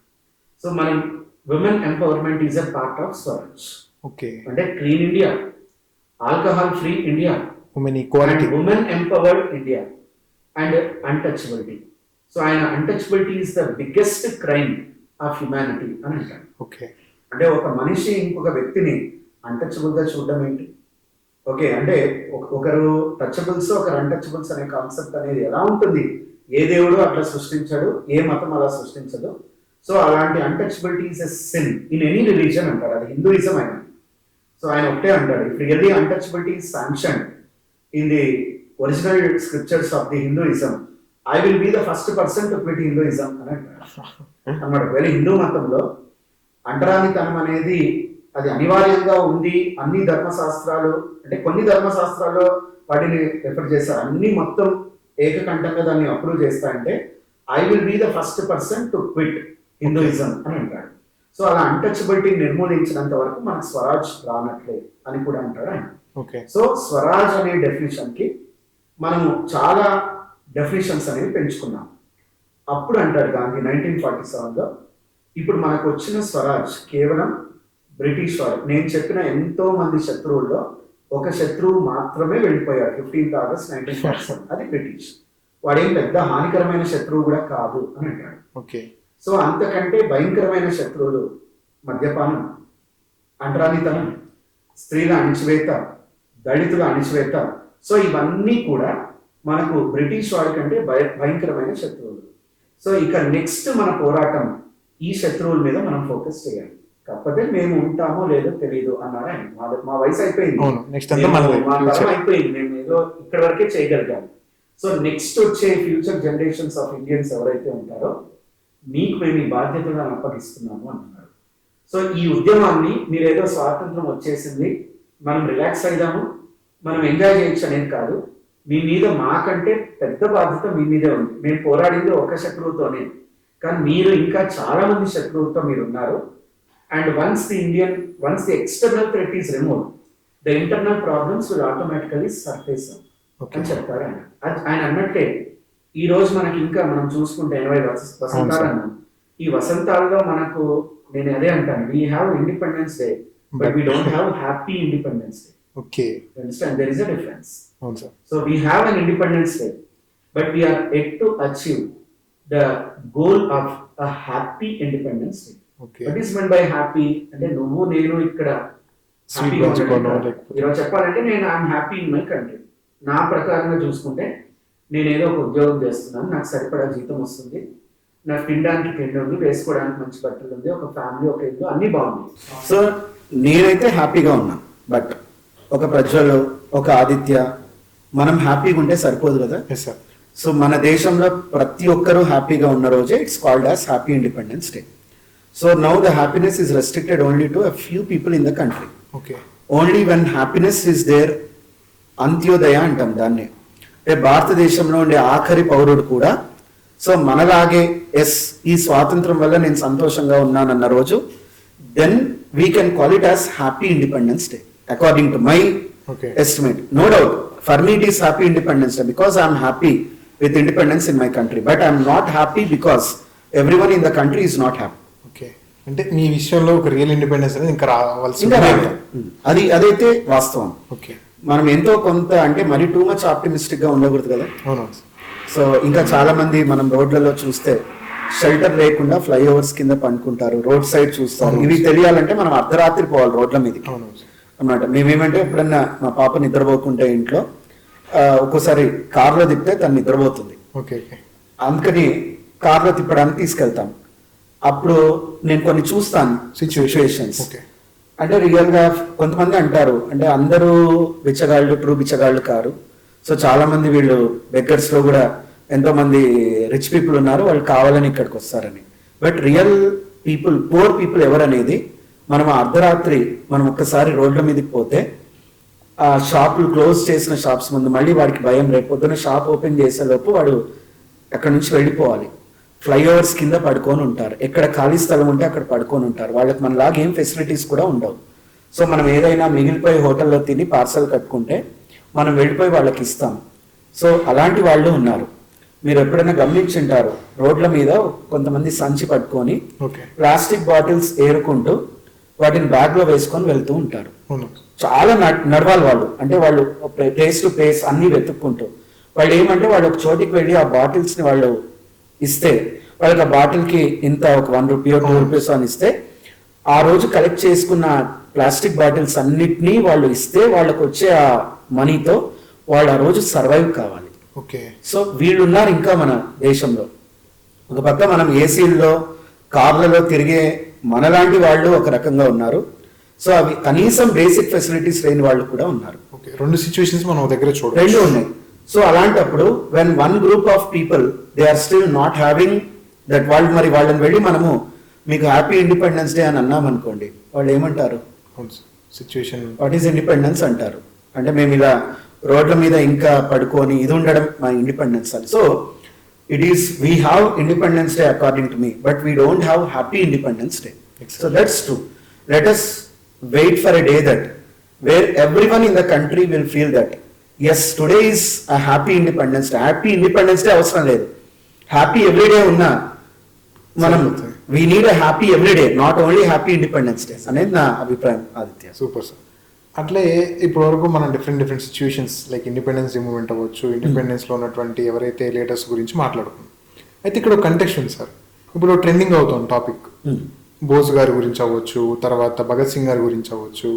సో మనం women empowerment is a part of swaraj. Okay. అంటే clean India, alcohol free India, women equality, women empowered India and untouchability. So ఆయన untouchability is the biggest crime of humanity అని అంటాడు. ఓకే. అంటే ఒక మనిషి ఇంకొక వ్యక్తిని అన్టచబుల్ గా చూడడం ఏంటి? ఓకే, అంటే ఒకరు టచబుల్స్, ఒకరు అన్టచబుల్స్ అనే కాన్సెప్ట్ అనేది ఎలా ఉంటుంది? ఏ దేవుడు అట్లా సృష్టించాడు, ఏ మతం అలా సృష్టించదు. సో అలాంటి untouchability is a sin in any religion అంటారు, అది హిందూయిజం అయినా. సో ఆయన ఒకటే అంటాడు, if really untouchability is sanction in the original scriptures of the Hinduism, I will be the first person to quit Hinduism అని అంటాడు అన్నమాట. ఒకవేళ హిందూ మతంలో అంటరానితనం అనేది అది అనివార్యంగా ఉంది, అన్ని ధర్మశాస్త్రాలు అంటే కొన్ని ధర్మశాస్త్రాల్లో వాటిని రెఫర్ చేస్తారు, అన్ని మొత్తం ఏకకంఠంగా దాన్ని అప్రూవ్ చేస్తా అంటే I will be the first person to quit Hinduism అని అంటాడు. సో అలా అన్టచబిలిటీ నిర్మూలించినంత వరకు మనకు స్వరాజ్ రానట్లే అని కూడా అంటాడు ఆయన. సో స్వరాజ్ అనే డెఫినేషన్ కి మనము చాలా డెఫినేషన్స్ అనేవి పెంచుకున్నాం. అప్పుడు అంటాడు గాంధీ 1947లో, ఇప్పుడు మనకు వచ్చిన స్వరాజ్ కేవలం బ్రిటిష్ వాడు. నేను చెప్పిన ఎంతో మంది శత్రువుల్లో ఒక శత్రువు మాత్రమే వెళ్ళిపోయాడు 15th August 1947, అది బ్రిటిష్. వాడేం పెద్ద హానికరమైన శత్రువు కూడా కాదు అని అంటాడు. ఓకే. సో అంతకంటే భయంకరమైన శత్రువులు మద్యపానం, అంటరానితనం, స్త్రీల అణిచివేత, దళితుల అణిచివేత. సో ఇవన్నీ కూడా మనకు బ్రిటిష్ వాడి కంటే భయంకరమైన శత్రువులు. సో ఇక నెక్స్ట్ మన పోరాటం ఈ శత్రువుల మీద మనం ఫోకస్ చేయాలి. కాకపోతే మేము ఉంటామో లేదో తెలియదు అన్నాడు ఆయన. మా వయసు అయిపోయింది, మా తరం అయిపోయింది, మేము ఏదో ఇక్కడ వరకే చేయగలిగాము. సో నెక్స్ట్ వచ్చే ఫ్యూచర్ జనరేషన్స్ ఆఫ్ ఇండియన్స్ ఎవరైతే ఉంటారో మీకు మేము ఈ బాధ్యతలను అప్పగిస్తున్నాము అంటున్నారు. సో ఈ ఉద్యమాన్ని మీరు ఏదో స్వాతంత్రం వచ్చేసింది, మనం రిలాక్స్ అయిదాము, మనం ఎంజాయ్ చేయొచ్చు అనేది కాదు. మీ మీద మాకంటే పెద్ద బాధ్యత మీ మీదే ఉంది. మేము పోరాడింది ఒక శత్రువుతోనే, కానీ మీరు ఇంకా చాలా మంది శత్రువులతో మీరు ఉన్నారు. And once the external threat is removed, the internal problems will automatically surface అని చెప్తారు ఆయన. ఆయన అన్నట్టే ఈ రోజు మనకి ఇంకా మనం చూసుకుంటే 80 వసంతాలు అన్నాం. ఈ వసంతాల్లో మనకు నేను అదే అంటాను, we have independence day but we don't have happy independence day. Okay. Understand, there is a difference. అవును సార్. So we have an independence day but we are at to achieve the goal of a happy independence day. What is mean by happy అంటే నువ్వు నేను ఇక్కడ ఈరోజు చెప్పాలంటే నేను I'm happy in my country. నా ప్రకారంగా చూసుకుంటే నేను ఏదో ఒక ఉద్యోగం చేస్తున్నాను, నాకు సరిపడా జీతం వస్తుంది, నాకు తినడానికి తిండి ఉంది, వేసుకోవడానికి మంచి బట్టలు ఉంది, ఒక ఫ్యామిలీ, ఒక ఇల్లు, అన్ని బాగుంది. సో నేనైతే హ్యాపీగా ఉన్నాను. బట్ ఒక ప్రజ్వల్, ఒక ఆదిత్య, మనం హ్యాపీగా ఉంటే సరిపోదు కదా. Yes sir. సో మన దేశంలో ప్రతి ఒక్కరూ హ్యాపీగా ఉన్న రోజే it's called as happy independence day. So now the happiness is restricted only to a few people in the country. Okay. Only when happiness is there, Antyodaya అంటాం దాన్ని. అంటే భారతదేశంలో ఉండే ఆఖరి పౌరుడు కూడా సో మనలాగే ఎస్ ఈ స్వాతంత్రం వల్ల నేను సంతోషంగా ఉన్నానన్న రోజు, then we can call it as happy independence day according to my estimate. No doubt, for me it is happy independence day because I am happy with independence in my country, but I am not happy because everyone in the country is not happy. Okay. అంటే మీ విషయంలో ఒక రియల్ ఇండిపెండెన్స్ అనేది ఇంకా రావాల్సి ఇంకా అది అదైతే వాస్తవం. ఓకే. మనం ఎంతో కొంత అంటే మరి టూ మచ్ ఆప్టిమిస్టిక్ గా ఉండకూడదు కదా. అవును. సో ఇంకా చాలా మంది మనం రోడ్లలో చూస్తే షెల్టర్ లేకుండా ఫ్లైఓవర్స్ కింద పండుకుంటారు, రోడ్ సైడ్ చూస్తారు. ఇవి తెలియాలంటే మనం అర్ధరాత్రి పోవాలి రోడ్ల మీదకి అన్నమాట. మేమేమంటే ఎప్పుడన్నా మా పాప నిద్రపోకుంటే ఇంట్లో ఒక్కోసారి కార్లో తిప్పితే తను నిద్రపోతుంది. అందుకని కార్లో తిప్పడానికి తీసుకెళ్తాం. అప్పుడు నేను కొన్ని చూస్తాను సిచ్యువేషన్స్. అంటే రియల్ గా కొంతమంది అంటారు అంటే అందరూ బిచ్చగాళ్ళు ట్రూ బిచ్చగాళ్ళు కారు. సో చాలా మంది వీళ్ళు బెగ్గర్స్ లో కూడా ఎంతో మంది రిచ్ పీపుల్ ఉన్నారు, వాళ్ళు కావాలని ఇక్కడికి వస్తారని. But real people, poor people ఎవరనేది మనం అర్ధరాత్రి మనం ఒక్కసారి రోడ్ల మీదకి పోతే ఆ షాపులు క్లోజ్ చేసిన షాప్స్ ముందు మళ్ళీ వాడికి భయం, రేపు పొద్దున షాప్ ఓపెన్ చేసేలోపు వాడు అక్కడి నుంచి వెళ్ళిపోవాలి. ఫ్లైఓవర్స్ కింద పడుకొని ఉంటారు, ఎక్కడ ఖాళీ స్థలం ఉంటే అక్కడ పడుకొని ఉంటారు. వాళ్ళకి మనలాగా ఏం ఫెసిలిటీస్ కూడా ఉండవు. సో మనం ఏదైనా మిగిలిపోయి హోటల్లో తిని పార్సల్ కట్టుకుంటే మనం వెళ్ళిపోయి వాళ్ళకి ఇస్తాం. సో అలాంటి వాళ్ళు ఉన్నారు. మీరు ఎప్పుడైనా గమనించుంటారు, రోడ్ల మీద కొంతమంది సంచి పట్టుకొని ప్లాస్టిక్ బాటిల్స్ ఏరుకుంటూ వాటిని బ్యాగ్ లో వేసుకొని వెళ్తూ ఉంటారు. చాలా నడవాలి వాళ్ళు, అంటే వాళ్ళు ప్లేస్ టు ప్లేస్ అన్ని వెతుక్కుంటూ. వాళ్ళు ఏమంటే వాళ్ళు ఒక చోటికి వెళ్ళి ఆ బాటిల్స్ ని వాళ్ళు ఇస్తే వాళ్ళకి ఆ బాటిల్ కి ఇంత ఒక ₹1 ₹2 అని ఇస్తే ఆ రోజు కలెక్ట్ చేసుకున్న ప్లాస్టిక్ బాటిల్స్ అన్నిటినీ వాళ్ళు ఇస్తే వాళ్ళకి వచ్చే ఆ మనీతో వాళ్ళు ఆ రోజు సర్వైవ్ కావాలి. సో వీళ్ళు ఉన్నారు ఇంకా మన దేశంలో. ఒక పక్క మనం ఏసీల్లో కార్లలో తిరిగే మనలాంటి వాళ్ళు ఒక రకంగా ఉన్నారు. సో అవి కనీసం బేసిక్ ఫెసిలిటీస్ లేని వాళ్ళు కూడా ఉన్నారు. రెండు సిచ్యువేషన్స్ మనం దగ్గర చూడాలి, రెండు ఉన్నాయి. సో అలాంటప్పుడు when one group of people they are still not having that, వాళ్ళు మరి వాళ్ళని వెళ్ళి మనము మీకు హ్యాపీ ఇండిపెండెన్స్ డే అని అన్నాం అనుకోండి, వాళ్ళు ఏమంటారు? సిచ్యువేషన్ వాట్ ఈస్ ఇండిపెండెన్స్ అంటారు. అంటే మేము ఇలా రోడ్ల మీద ఇంకా పడుకొని ఇది ఉండడం మా ఇండిపెండెన్స్ అని. So it is, we have Independence Day according to me, but we don't have happy Independence Day. So that's true. Let us wait for a day that where everyone in the country will feel that yes, today is a happy Independence Day. Happy Independence Day అవసరం లేదు, happy every day ఉన్నా మనం we need a happy every day, not only happy Independence Day అనేది నా అభిప్రాయం. Aditya, super sir. అట్లే ఇప్పటి వరకు మనం different situations like independence day movement అవ్వచ్చు, ఇండిపెండెన్స్ లో ఉన్నటువంటి ఎవరైతే లీడర్స్ గురించి మాట్లాడుకున్నాం. అయితే ఇక్కడ ఒక కంటెక్స్ట్ ఉంది సార్. ఇప్పుడు ట్రెండింగ్ అవుతుంది టాపిక్, బోస్ గారి గురించి అవ్వచ్చు, తర్వాత భగత్ సింగ్ గారి గురించి అవ్వచ్చు,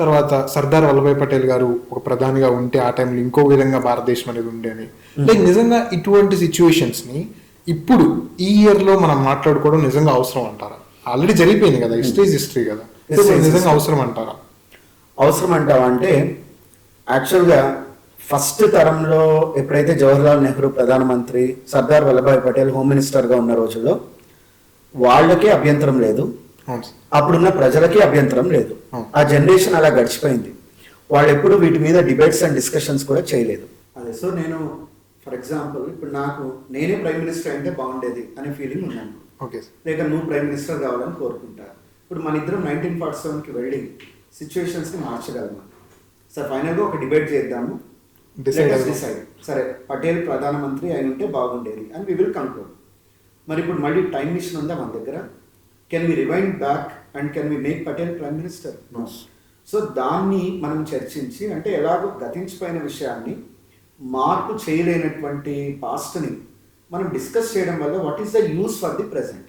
తర్వాత సర్దార్ వల్లభాయ్ పటేల్ గారు ఒక ప్రధానిగా ఉంటే ఆ టైంలో ఇంకో విధంగా భారతదేశం అనేది ఉండే అని. లైక్ నిజంగా ఇటువంటి సిచ్యువేషన్స్ ని ఇప్పుడు ఈ ఇయర్ లో మనం మాట్లాడుకోవడం నిజంగా అవసరం అంటారా? ఆల్రెడీ జరిగిపోయింది కదా, హిస్టరీ కదా, నిజంగా అవసరం అంటారా? అవసరం అంటావా అంటే, యాక్చువల్గా ఫస్ట్ తరంలో ఎప్పుడైతే జవహర్లాల్ నెహ్రూ ప్రధానమంత్రి, సర్దార్ వల్లభాయ్ పటేల్ హోమ్ మినిస్టర్గా ఉన్న రోజుల్లో వాళ్ళకి అభ్యంతరం లేదు, అప్పుడున్న ప్రజలకి అభ్యంతరం లేదు. ఆ జనరేషన్ అలా గడిచిపోయింది. వాళ్ళు ఎప్పుడు వీటి మీద డిబేట్స్ అండ్ డిస్కషన్స్ కూడా చేయలేదు. అదే. సో నేను ఫర్ ఎగ్జాంపుల్ ఇప్పుడు నాకు నేనే ప్రైమ్ మినిస్టర్ అయితే బాగుండేది అనే ఫీలింగ్ ఉన్నాను, లేక నువ్వు ప్రైమ్ మినిస్టర్ కావాలని కోరుకుంటా. ఇప్పుడు మన ఇద్దరం 1947కి వెళ్ళి సిచ్యువేషన్స్ని మార్చగలమా? సార్ ఫైనల్గా ఒక డిబేట్ చేద్దాము, డిసైడ్. సరే, పటేల్ ప్రధానమంత్రి అయి ఉంటే బాగుండేది అని వి విల్ కంక్లూడ్. మరి ఇప్పుడు మళ్ళీ టైం మిషన్ ఉందా మన దగ్గర? Can we rewind back and can we make Patel prime minister? So దాన్ని మనం చర్చించి, అంటే ఎలాగో గతించిపోయిన విషయాన్ని మార్పు చేయలేనటువంటి పాస్ట్ని మనం డిస్కస్ చేయడం వల్ల what is the use for the present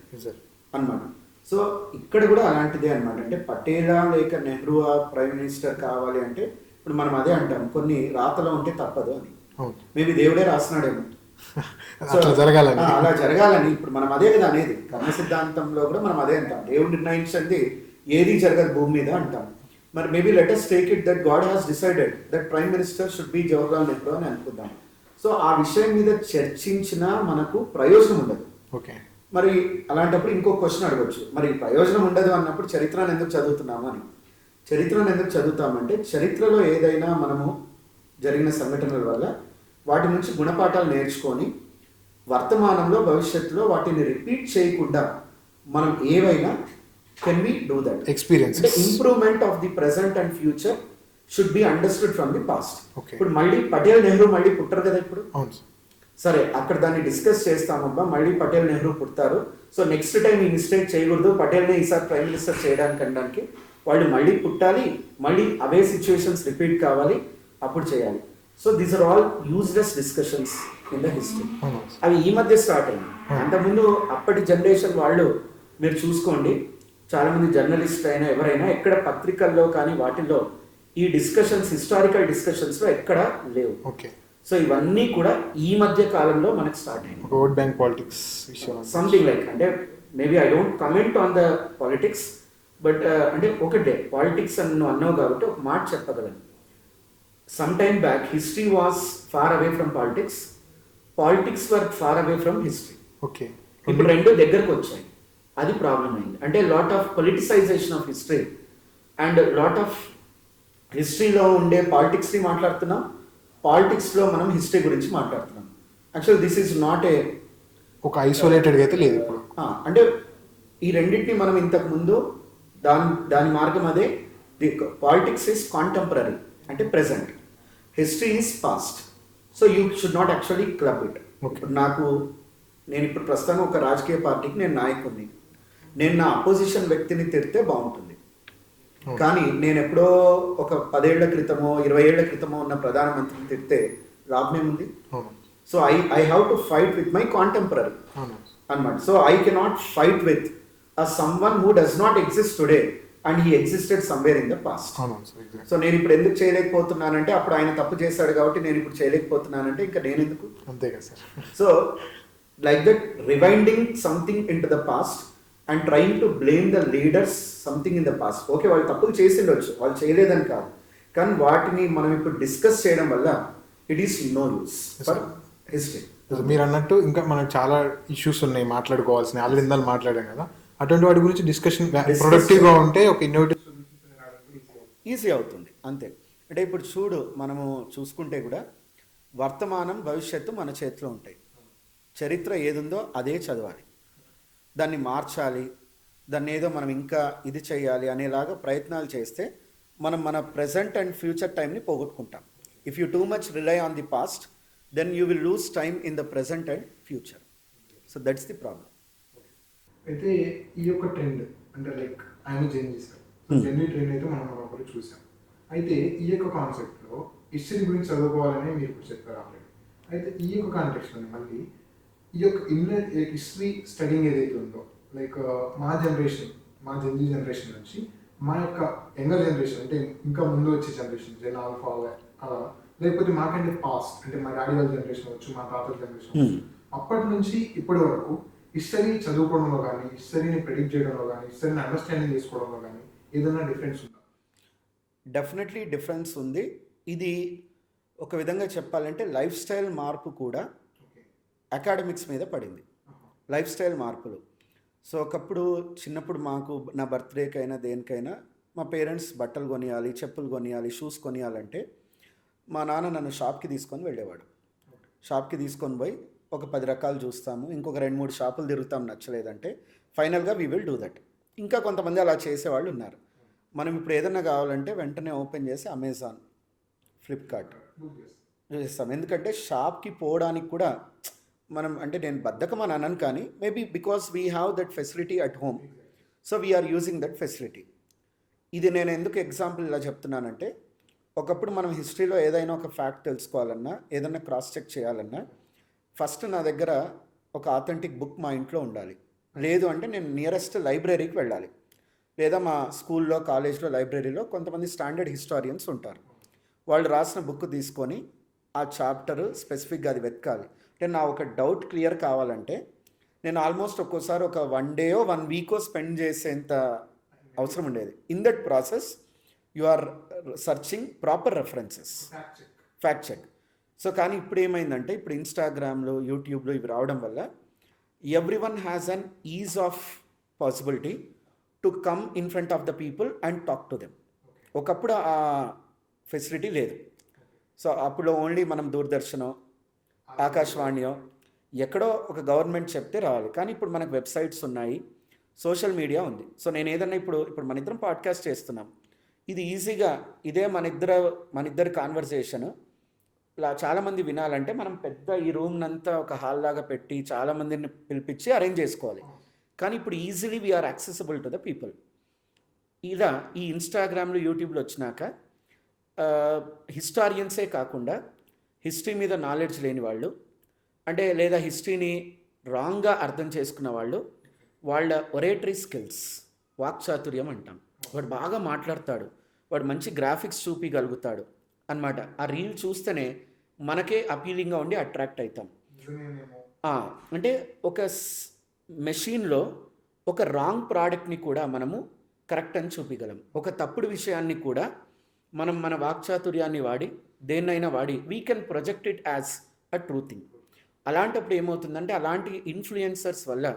అన్నమాట. సో ఇక్కడ కూడా అలాంటిదే అనమాట. అంటే పటేలా లేక నెహ్రూ ప్రైమ్ మినిస్టర్ కావాలి అంటే ఇప్పుడు మనం అదే అంటాం, కొన్ని రాతలో ఉంటే తప్పదు అని. మేబీ దేవుడే రాస్తున్నాడేమో అలా జరగాలని. ఇప్పుడు మనం అదే కదా అనేది, కర్మ సిద్ధాంతంలో కూడా మనం అదే అంటాం, దేవుడు నిర్ణయించండి ఏది జరగదు భూమి మీద అంటాం. మరి maybe let's take it that God has decided that prime minister should be Jawaharlal Nehru అని అనుకుందాం. సో ఆ విషయం మీద చర్చించినా మనకు ప్రయోజనం ఉండదు. ఓకే, మరి అలాంటప్పుడు ఇంకో క్వశ్చన్ అడగచ్చు, మరి ప్రయోజనం ఉండదు అన్నప్పుడు చరిత్రను ఎందుకు చదువుతున్నాము అని. చరిత్రను ఎందుకు చదువుతామంటే చరిత్రలో ఏదైనా మనము జరిగిన సంఘటనల వల్ల వాటి నుంచి గుణపాఠాలు నేర్చుకొని వర్తమానంలో భవిష్యత్తులో వాటిని రిపీట్ చేయకుండా మనం ఏవైనా can we do that. Experience అంటే improvement of the present and future should be understood from the past. Okay. ఇప్పుడు మళ్ళీ పటేల్ నెహ్రూ మళ్ళీ పుట్టరు కదా ఇప్పుడు. అవును సార్. సరే అక్కడ దాన్ని డిస్కస్ చేస్తామబ్బా, మళ్ళీ పటేల్ నెహ్రూ పుడతారు, సో నెక్స్ట్ టైం ఈ మిస్టేక్ చేయకూడదు, పటేల్నే ఈసారి ప్రైమ్ మినిస్టర్ చేయడానికి వాళ్ళు మళ్ళీ పుట్టాలి, మళ్ళీ అవే సిచ్యువేషన్స్ రిపీట్ కావాలి, అప్పుడు చేయాలి. So these are all useless discussions in the history. అవును. అవి ఈ మధ్య స్టార్ట్ అయింది. అంతకుముందు అప్పటి జనరేషన్ వాళ్ళు మీరు చూసుకోండి, చాలా మంది జర్నలిస్ట్ అయినా ఎవరైనా ఎక్కడ పత్రికల్లో కానీ వాటిల్లో ఈ డిస్కషన్స్ హిస్టారికల్ డిస్కషన్స్లో ఎక్కడ లేవు. ఓకే. సో ఇవన్నీ కూడా ఈ మధ్య కాలంలో మనకు స్టార్ట్ అయింది. ఓట్ బ్యాంక్ పాలిటిక్స్ విషయం సంథింగ్ లైక్, అంటే maybe I don't comment on the politics, but అంటే ఒకటే పాలిటిక్స్ అని నువ్వు అన్నావు కాబట్టి ఒక మాట చెప్పగలను. Some time back history was far away from politics, politics were far away from history. Okay. ఇప్పుడు రెండు దగ్గరకు వచ్చాయి, అది ప్రాబ్లం అయింది. అంటే lot of politicisation of history and lot of హిస్టరీలో ఉండే పాలిటిక్స్ని మాట్లాడుతున్నాం, పాలిటిక్స్లో మనం హిస్టరీ గురించి మాట్లాడుతున్నాం. Actual this is not a ఒక ఐసోలేటెడ్ అయితే లేదు ఇప్పుడు. అంటే ఈ రెండింటిని మనం ఇంతకు ముందు దాని మార్గం అదే. ది పాలిటిక్స్ ఈజ్ కాంటెంపరీ అంటే present, history is past. So you should not actually club it. నేను ఇప్పుడు ప్రస్తుతం ఒక రాజకీయ పార్టీకి నేను నాయకుడిని, నేను నా అపోజిషన్ వ్యక్తిని తిడితే బాగుంటుంది, కానీ నేను ఎప్పుడో ఒక 10 ఏళ్ల క్రితమో 20 ఏళ్ల క్రితమో ఉన్న ప్రధానమంత్రిని తిడితే లాభం ఏముంది? So I have to fight with my contemporary అన్నమాట. So I cannot fight with someone who does not exist today and he existed somewhere in the past. So నేను ఇప్పుడు ఎందుకు చేయలేకపోతున్నానంటే అప్పుడు ఆయన తప్పు చేశాడు కాబట్టి నేను ఇప్పుడు చేయలేకపోతున్నానంటే ఇంకా నేను ఎందుకు? అంతే కదా sir. So like that rewinding something in to the past and trying to blame the leaders something in the past. Okay, వాళ్ళు తప్పులు చేసిండొచ్చు, వాళ్ళు చేయలేదని కాదు, కానీ వాటిని మనం ఇప్పుడు డిస్కస్ చేయడం వల్ల it is no use for history. మీరు అన్నట్టు ఇంకా మనకు చాలా ఇష్యూస్ ఉన్నాయి మాట్లాడుకోవాల్సిన, ఆల్రెడీ ఇందాక మాట్లాడాం కదా, అటువంటి వాటి గురించి డిస్కషన్ ప్రొడక్టివ్గా ఉంటే ఒక ఇన్నోవేటివ్ ఈజీ అవుతుంది అంతే. అంటే ఇప్పుడు చూడు, మనము చూసుకుంటే కూడా వర్తమానం భవిష్యత్తు మన చేతిలో ఉంటాయి. చరిత్ర ఏదుందో అదే చదవాలి, దాన్ని మార్చాలి, దాన్ని ఏదో మనం ఇంకా ఇది చేయాలి అనేలాగా ప్రయత్నాలు చేస్తే మనం మన ప్రెజెంట్ అండ్ ఫ్యూచర్ టైంని పోగొట్టుకుంటాం. If you too much rely on the past then you will lose time in the present and future. So that's the problem. అయితే ఈ యొక్క ట్రెండ్ అంటే లైక్ ఆయన చేంజ్ చేశారు, జెన్యున్ ట్రెండ్ అయితే మనం ఒకరు చూసాం. అయితే ఈ యొక్క కాన్సెప్ట్లో హిస్టరీ గురించి చదువుకోవాలని మీరు ఇప్పుడు చెప్పారు ఆల్రెడీ. అయితే ఈ యొక్క కాంటెక్స్లో మళ్ళీ ఈ యొక్క ఇన్నర్ హిస్టరీ స్టడీయింగ్ ఏదైతే ఉందో, లైక్ మా జనరేషన్ నుంచి మా యొక్క యంగర్ జనరేషన్ అంటే ఇంకా ముందు వచ్చే జనరేషన్ జెన్ ఆల్ఫా లేకపోతే మాకంటే పాస్ట్ అంటే మా డాడీ వాళ్ళ జనరేషన్ అవచ్చు, మా తాతల జనరేషన్ అవచ్చు, అప్పటి నుంచి ఇప్పటి వరకు హిస్టరీ చదువుకోవడంలో కానీ, హిస్టరీని ప్రెడిక్ట్ చేయడంలో కానీ, హిస్టరీని అండర్స్టాండింగ్ చేసుకోవడంలో కానీ ఏదైనా డిఫరెన్స్ ఉందా? డెఫినెట్లీ డిఫరెన్స్ ఉంది. ఇది ఒక విధంగా చెప్పాలంటే లైఫ్ స్టైల్ మార్పు కూడా అకాడమిక్స్ మీద పడింది, లైఫ్ స్టైల్ మార్పులు. సో ఒకప్పుడు చిన్నప్పుడు మాకు నా బర్త్డేకైనా దేనికైనా మా పేరెంట్స్ బట్టలు కొనియాలి, చెప్పులు కొనియాలి, షూస్ కొనియాలంటే మా నాన్న నన్ను షాప్కి తీసుకొని వెళ్ళేవాడు. షాప్కి తీసుకొని పోయి ఒక 10 రకాలు చూస్తాము, ఇంకొక 2-3 షాపులు తిరుగుతాం, నచ్చలేదంటే ఫైనల్గా వీ విల్ డూ దట్. ఇంకా కొంతమంది అలా చేసేవాళ్ళు ఉన్నారు. మనం ఇప్పుడు ఏదైనా కావాలంటే వెంటనే ఓపెన్ చేసి అమెజాన్, ఫ్లిప్కార్ట్ చేస్తాం. ఎందుకంటే షాప్కి పోవడానికి కూడా మనం అంటే నేను బద్ధకం అని అనను, కానీ maybe because we have that facility at home, so we are using that facility. ఇది నేను ఎందుకు ఎగ్జాంపుల్ ఇలా చెప్తున్నానంటే, ఒకప్పుడు మనం హిస్టరీలో ఏదైనా ఒక ఫ్యాక్ట్ తెలుసుకోవాలన్నా, ఏదైనా క్రాస్ చెక్ చేయాలన్నా ఫస్ట్ నా దగ్గర ఒక ఆథెంటిక్ బుక్ మా ఇంట్లో ఉండాలి. లేదు అంటే నేను నియరెస్ట్ లైబ్రరీకి వెళ్ళాలి, లేదా మా స్కూల్లో కాలేజ్లో లైబ్రరీలో కొంతమంది స్టాండర్డ్ హిస్టారియన్స్ ఉంటారు, వాళ్ళు రాసిన బుక్ తీసుకొని ఆ చాప్టర్ స్పెసిఫిక్గా అది వెతకాలి. అంటే నా ఒక డౌట్ క్లియర్ కావాలంటే నేను ఆల్మోస్ట్ ఒక్కోసారి ఒక 1 డే 1 వీక్ స్పెండ్ చేసేంత అవసరం ఉండేది. In that process you are searching proper references, fact check. So కానీ ఇప్పుడు ఏమైందంటే, ఇప్పుడు ఇన్స్టాగ్రామ్లో, యూట్యూబ్లో ఇవి రావడం వల్ల everyone has an ease of possibility to come in front of the people and talk to them. ఒకప్పుడు ఆ ఫెసిలిటీ లేదు. సో అప్పుడు ఓన్లీ మనం దూరదర్శనో, ఆకాశవాణియో, ఎక్కడో ఒక గవర్నమెంట్ చెప్తే రావాలి. కానీ ఇప్పుడు మనకు వెబ్సైట్స్ ఉన్నాయి, సోషల్ మీడియా ఉంది. సో నేను ఏదన్నా ఇప్పుడు మన ఇద్దరం పాడ్కాస్ట్ చేస్తున్నాం, ఇది ఈజీగా ఇదే మన ఇద్దరి కాన్వర్సేషన్ చాలామంది వినాలంటే మనం పెద్ద ఈ రూమ్నంతా ఒక హాల్ లాగా పెట్టి చాలామందిని పిలిపించి అరేంజ్ చేసుకోవాలి. కానీ ఇప్పుడు easily we are accessible to the people. ఇలా ఈ ఇన్స్టాగ్రామ్లో, యూట్యూబ్లో వచ్చినాక హిస్టారియన్సే కాకుండా హిస్టరీ మీద నాలెడ్జ్ లేని వాళ్ళు, అంటే లేదా హిస్టరీని రాంగ్గా అర్థం చేసుకున్న వాళ్ళు, వాళ్ళ ఒరేటరీ స్కిల్స్, వాక్చాతుర్యం అంటాం, వాడు బాగా మాట్లాడతాడు, వాడు మంచి గ్రాఫిక్స్ చూపించగలుగుతాడు అన్నమాట. ఆ రీల్ చూస్తేనే మనకే అపీలింగ్గా ఉండి అట్రాక్ట్ అవుతాం. అంటే ఒక మెషిన్లో ఒక రాంగ్ ప్రోడక్ట్ని కూడా మనము కరెక్ట్ అని చూపించగలం. ఒక తప్పుడు విషయాన్ని కూడా మనం మన వాక్చాతుర్యాన్ని వాడి, దేన్నైనా వాడి, we can project it as a true thing. అలాంటప్పుడు ఏమవుతుందంటే, అలాంటి ఇన్ఫ్లుయెన్సర్స్ వల్ల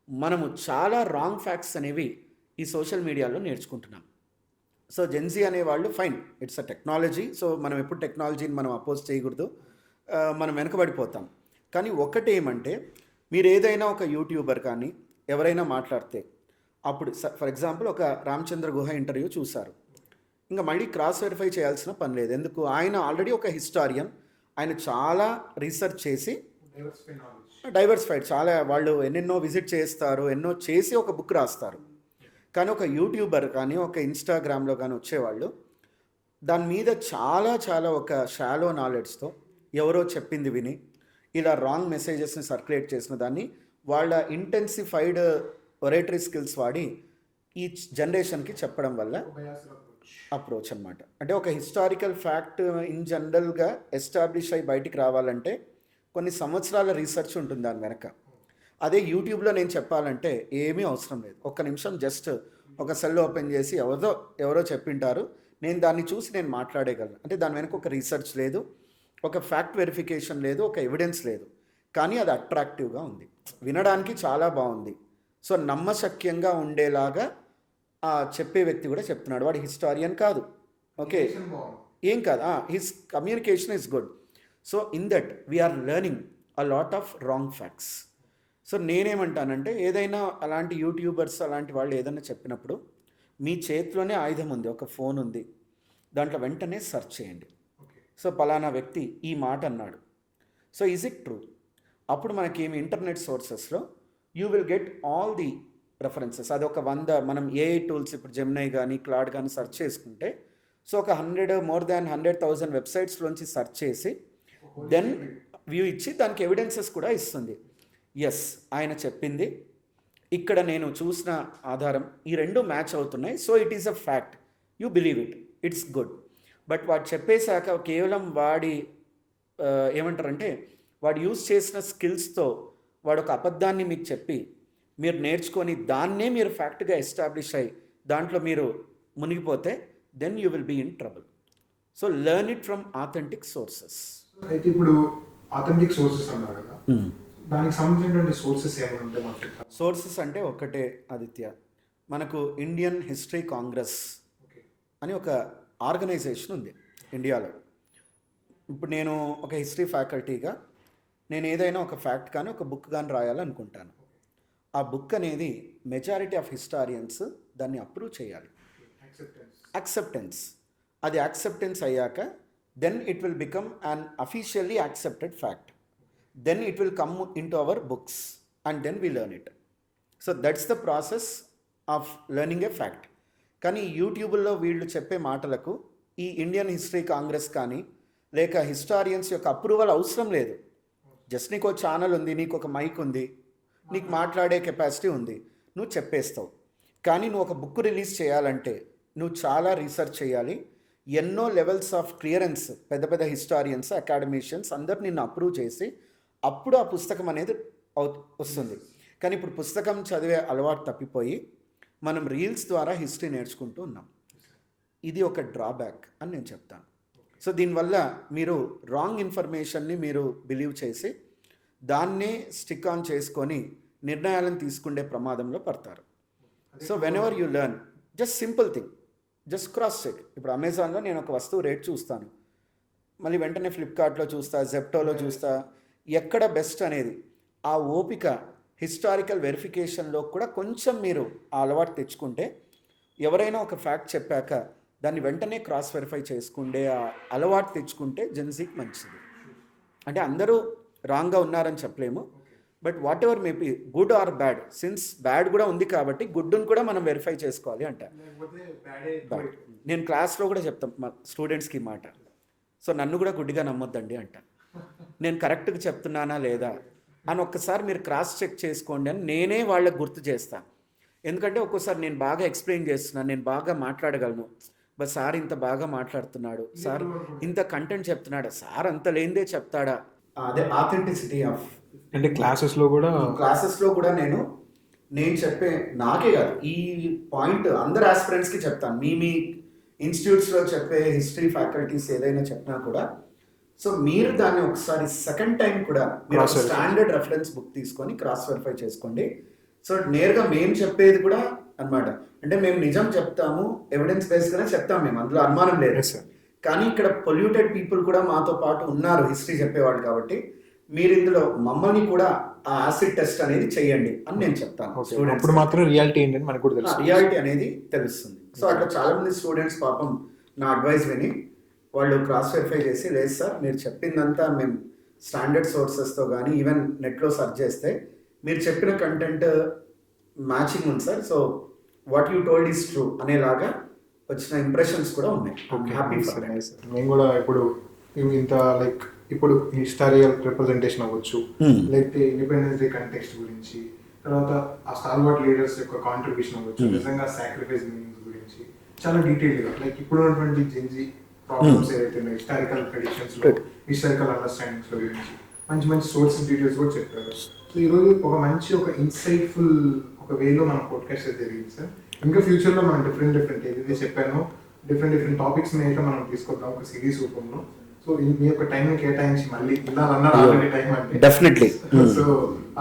మనము చాలా రాంగ్ ఫ్యాక్ట్స్ అనేవి ఈ సోషల్ మీడియాలో నేర్చుకుంటున్నాం. సో జెన్జీ అనేవాళ్ళు fine, it's a technology. So మనం ఎప్పుడు టెక్నాలజీని మనం అపోజ్ చేయకూడదు, మనం వెనకబడిపోతాం. కానీ ఒకటేమంటే, మీరు ఏదైనా ఒక యూట్యూబర్ కానీ ఎవరైనా మాట్లాడితే, అప్పుడు ఫర్ ఎగ్జాంపుల్ ఒక రామచంద్ర గుహ ఇంటర్వ్యూ చూశారు, ఇంకా మళ్ళీ క్రాస్ వెరిఫై చేయాల్సిన పని లేదు. ఎందుకు? ఆయన ఆల్రెడీ ఒక హిస్టారియన్, ఆయన చాలా రీసెర్చ్ చేసి డైవర్సిఫైడ్, చాలా వాళ్ళు ఎన్నెన్నో విజిట్ చేస్తారు, ఎన్నో చేసి ఒక బుక్ రాస్తారు. కానీ ఒక యూట్యూబర్ కానీ ఒక ఇన్స్టాగ్రామ్లో కానీ వచ్చేవాళ్ళు దాని మీద చాలా చాలా ఒక షాలో నాలెడ్జ్తో ఎవరో చెప్పింది విని ఇలా రాంగ్ మెసేజెస్ని సర్క్యులేట్ చేసిన దాన్ని వాళ్ళ ఇంటెన్సిఫైడ్ ఒరేటరీ స్కిల్స్ వాడి ఈ జనరేషన్కి చెప్పడం వల్ల అప్రోచ్ అనమాట. అంటే ఒక హిస్టారికల్ ఫ్యాక్ట్ ఇన్ జనరల్గా ఎస్టాబ్లిష్ అయ్యి బయటికి రావాలంటే కొన్ని సంవత్సరాల రీసెర్చ్ ఉంటుంది దాని వెనక. అదే యూట్యూబ్లో నేను చెప్పాలంటే ఏమీ అవసరం లేదు. ఒక్క నిమిషం జస్ట్ ఒక సెల్ ఓపెన్ చేసి ఎవరో చెప్పింటారు, నేను దాన్ని చూసి నేను మాట్లాడేయగలను. అంటే దాని వెనక ఒక రీసెర్చ్ లేదు, ఒక ఫ్యాక్ట్ వెరిఫికేషన్ లేదు, ఒక ఎవిడెన్స్ లేదు. కానీ అది అట్రాక్టివ్గా ఉంది, వినడానికి చాలా బాగుంది. సో నమ్మశక్యంగా ఉండేలాగా చెప్పే వ్యక్తి కూడా చెప్తున్నాడు. వాడు హిస్టారియన్ కాదు, ఓకే, ఏం కాదు, his communication is good. So in that we are learning a lot of wrong facts. So నేనేమంటానంటే, ఏదైనా అలాంటి యూట్యూబర్స్ అలాంటి వాళ్ళు ఏదైనా చెప్పినప్పుడు మీ చేతిలోనే ఆయుధం ఉంది, ఒక ఫోన్ ఉంది, దాంట్లో వెంటనే సెర్చ్ చేయండి. సో పలానా వ్యక్తి ఈ మాట అన్నాడు, సో ఈజ్ ఇట్ ట్రూ? అప్పుడు మనకేమి ఇంటర్నెట్ సోర్సెస్లో you will get all the references. అది ఒక 100 మనం ఏఐ టూల్స్ ఇప్పుడు జెమినై కానీ క్లాడ్ కానీ సెర్చ్ చేసుకుంటే, సో ఒక 100,000 వెబ్సైట్స్లోంచి సెర్చ్ చేసి దెన్ వ్యూ ఇచ్చి దానికి ఎవిడెన్సెస్ కూడా ఇస్తుంది. ఎస్, ఆయన చెప్పింది ఇక్కడ నేను చూసిన ఆధారం ఈ రెండు మ్యాచ్ అవుతున్నాయి, so it is a fact, you believe it, it's good. But వాడు చెప్పేశాక కేవలం వాడి ఏమంటారంటే వాడు యూజ్ చేసిన స్కిల్స్తో వాడు ఒక అబద్ధాన్ని మీకు చెప్పి మీరు నేర్చుకొని దాన్నే మీరు ఫ్యాక్ట్గా ఎస్టాబ్లిష్ అయ్యి దాంట్లో మీరు మునిగిపోతే then you will be in trouble. So learn it from authentic sources. అయితే ఇప్పుడు ఆథెంటిక్ సోర్సెస్ అన్నారు కదా, దానికి సంబంధించినటువంటి సోర్సెస్ ఏమైనా ఉంటే మాకు చెప్తారా? సోర్సెస్ అంటే ఒకటే ఆదిత్య, మనకు ఇండియన్ హిస్టరీ కాంగ్రెస్ అని ఒక ఆర్గనైజేషన్ ఉంది ఇండియాలో. ఇప్పుడు నేను ఒక హిస్టరీ ఫ్యాకల్టీగా నేను ఏదైనా ఒక ఫ్యాక్ట్ కానీ ఒక బుక్ కానీ రాయాలనుకుంటాను. ఆ బుక్ అనేది మెజారిటీ ఆఫ్ హిస్టారియన్స్ దాన్ని అప్రూవ్ చేయాలి, యాక్సెప్టెన్స్. అది యాక్సెప్టెన్స్ అయ్యాక then it will become an officially accepted fact. Then it will come into our books and then we learn it. So that's the process of learning a fact. కానీ యూట్యూబ్లో వీళ్ళు చెప్పే మాటలకు ఈ ఇండియన్ హిస్టరీ కాంగ్రెస్ కానీ లేక హిస్టారియన్స్ యొక్క అప్రూవల్ అవసరం లేదు. జస్ట్ నీకు ఒక ఛానల్ ఉంది, నీకు ఒక మైక్ ఉంది, నీకు మాట్లాడే కెపాసిటీ ఉంది, నువ్వు చెప్పేస్తావు. కానీ నువ్వు ఒక బుక్ రిలీజ్ చేయాలంటే నువ్వు చాలా రీసెర్చ్ చేయాలి, ఎన్నో లెవెల్స్ ఆఫ్ క్లియరెన్స్, పెద్ద పెద్ద హిస్టారియన్స్, అకాడమిషియన్స్ అందరు నిన్ను అప్రూవ్ చేసి అప్పుడు ఆ పుస్తకం అనేది వస్తుంది. కానీ ఇప్పుడు పుస్తకం చదివే అలవాటు తప్పిపోయి మనం రీల్స్ ద్వారా హిస్టరీ నేర్చుకుంటూ ఉన్నాం. ఇది ఒక డ్రాబ్యాక్ అని నేను చెప్తాను. సో దీనివల్ల మీరు రాంగ్ ఇన్ఫర్మేషన్ని మీరు బిలీవ్ చేసి దాన్నే స్టిక్ ఆన్ చేసుకొని నిర్ణయాలను తీసుకునే ప్రమాదంలో పడతారు. So whenever you learn, just simple thing, just cross check. ఇప్పుడు అమెజాన్లో నేను ఒక వస్తువు రేట్ చూస్తాను, మళ్ళీ వెంటనే ఫ్లిప్కార్ట్లో చూస్తా, జెప్టోలో చూస్తా, ఎక్కడ బెస్ట్ అనేది. ఆ ఓపిక హిస్టారికల్ వెరిఫికేషన్లో కూడా కొంచెం మీరు ఆ అలవాటు తెచ్చుకుంటే, ఎవరైనా ఒక ఫ్యాక్ట్ చెప్పాక దాన్ని వెంటనే క్రాస్ వెరిఫై చేసుకుంటే, ఆ అలవాటు తెచ్చుకుంటే జెన్జీకి మంచిది. అంటే అందరూ రాంగ్గా ఉన్నారని చెప్పలేము, but what ever may be good or bad, since bad కూడా ఉంది కాబట్టి గుడ్ని కూడా మనం వెరిఫై చేసుకోవాలి అంట. నేను క్లాస్లో కూడా చెప్తాం మా స్టూడెంట్స్కి మాట, సో నన్ను కూడా గుడ్డిగా నమ్మొద్దండి అంట. నేను కరెక్ట్గా చెప్తున్నానా లేదా అని ఒక్కసారి మీరు క్రాస్ చెక్ చేసుకోండి అని నేనే వాళ్ళకి గుర్తు చేస్తాను. ఎందుకంటే ఒక్కోసారి నేను బాగా ఎక్స్ప్లెయిన్ చేస్తున్నాను, నేను బాగా మాట్లాడగలను, బట్ సార్ ఇంత బాగా మాట్లాడుతున్నాడు, సార్ ఇంత కంటెంట్ చెప్తున్నాడు, సార్ అంత లేనిదే చెప్తాడా, అదే ఆథెంటిసిటీ ఆఫ్. అంటే క్లాసెస్లో కూడా నేను చెప్పే, నాకే కాదు, ఈ పాయింట్ అందరు ఆస్పిరెంట్స్కి చెప్తాను. మీ ఇన్స్టిట్యూట్స్లో చెప్పే హిస్టరీ ఫ్యాకల్టీస్ ఏదైనా చెప్పినా కూడా, సో మీరు దాన్ని ఒకసారి సెకండ్ టైం కూడా మీరు స్టాండర్డ్ రెఫరెన్స్ బుక్ తీసుకొని క్రాస్ వెరిఫై చేసుకోండి. సో నేరుగా మేము చెప్పేది కూడా అన్నమాట, అంటే మేము నిజం చెప్తాము, ఎవిడెన్స్ బేస్గానే చెప్తాము, మేము అందులో అనుమానం లేదు. కానీ ఇక్కడ పొల్యూటెడ్ పీపుల్ కూడా మాతో పాటు ఉన్నారు హిస్టరీ చెప్పేవాళ్ళు, కాబట్టి మీరు ఇందులో మమ్మల్ని కూడా ఆ యాసిడ్ టెస్ట్ అనేది చేయండి అని నేను చెప్తాను. స్టూడెంట్స్ మాత్రం రియాలిటీ ఏంటని మనకు కూడా తెలుసు, రియాలిటీ అనేది తెలుస్తుంది. సో అట్లా చాలా మంది స్టూడెంట్స్ పాపం నా అడ్వైస్ విని వాళ్ళు క్రాస్ వెరిఫై చేసి, లేదు సార్ మీరు చెప్పిందంతా మేము స్టాండర్డ్ సోర్సెస్తో కానీ ఈవెన్ నెట్లో సెర్చ్ చేస్తే మీరు చెప్పిన కంటెంట్ మ్యాచింగ్ ఉంది sir, so what you told is true అనేలాగా వచ్చిన ఇంప్రెషన్స్ కూడా ఉన్నాయి. Happy for that. మేము కూడా ఇప్పుడు ఇంత లైక్ ఇప్పుడు హిస్టారియల్ రిప్రజెంటేషన్ అవ్వచ్చు, లేకపోతే ఇండిపెండెన్స్ డే కంటెక్స్ట్ గురించి, తర్వాత ఆ స్టాల్వర్ట్ లీడర్స్ యొక్క కాంట్రిబ్యూషన్ అవ్వచ్చు, నిజంగా సాక్రిఫైస్ మీనింగ్స్ గురించి చాలా డీటెయిల్గా, లైక్ ఇప్పుడు ఉన్నటువంటి జెన్జీ ప్రాబ్లమ్స్ ఏదైతే హిస్టారికల్ ట్రెడిషన్స్ లో, హిస్టారికల్ అండర్స్టాండింగ్స్ గురించి మంచి మంచి సోర్సెస్ డీటెయిల్స్ కూడా చెప్పారు. సో ఈరోజు ఒక మంచి ఒక ఇన్సైట్ఫుల్ ఒక వేలో మన పాడ్కాస్ట్ అయితే జరిగింది సార్. ఇంకా ఫ్యూచర్లో మనం డిఫరెంట్ ఏదైతే చెప్పానో డిఫరెంట్ టాపిక్స్ మీద అయితే మనం తీసుకొద్దాం ఒక సిరీస్ రూపంలో. సో మీ యొక్క టైంని కేటాయించి మళ్ళీ వినాలన్నారు ఆల్రెడీ టైం అంటే డెఫినెట్లీ. సో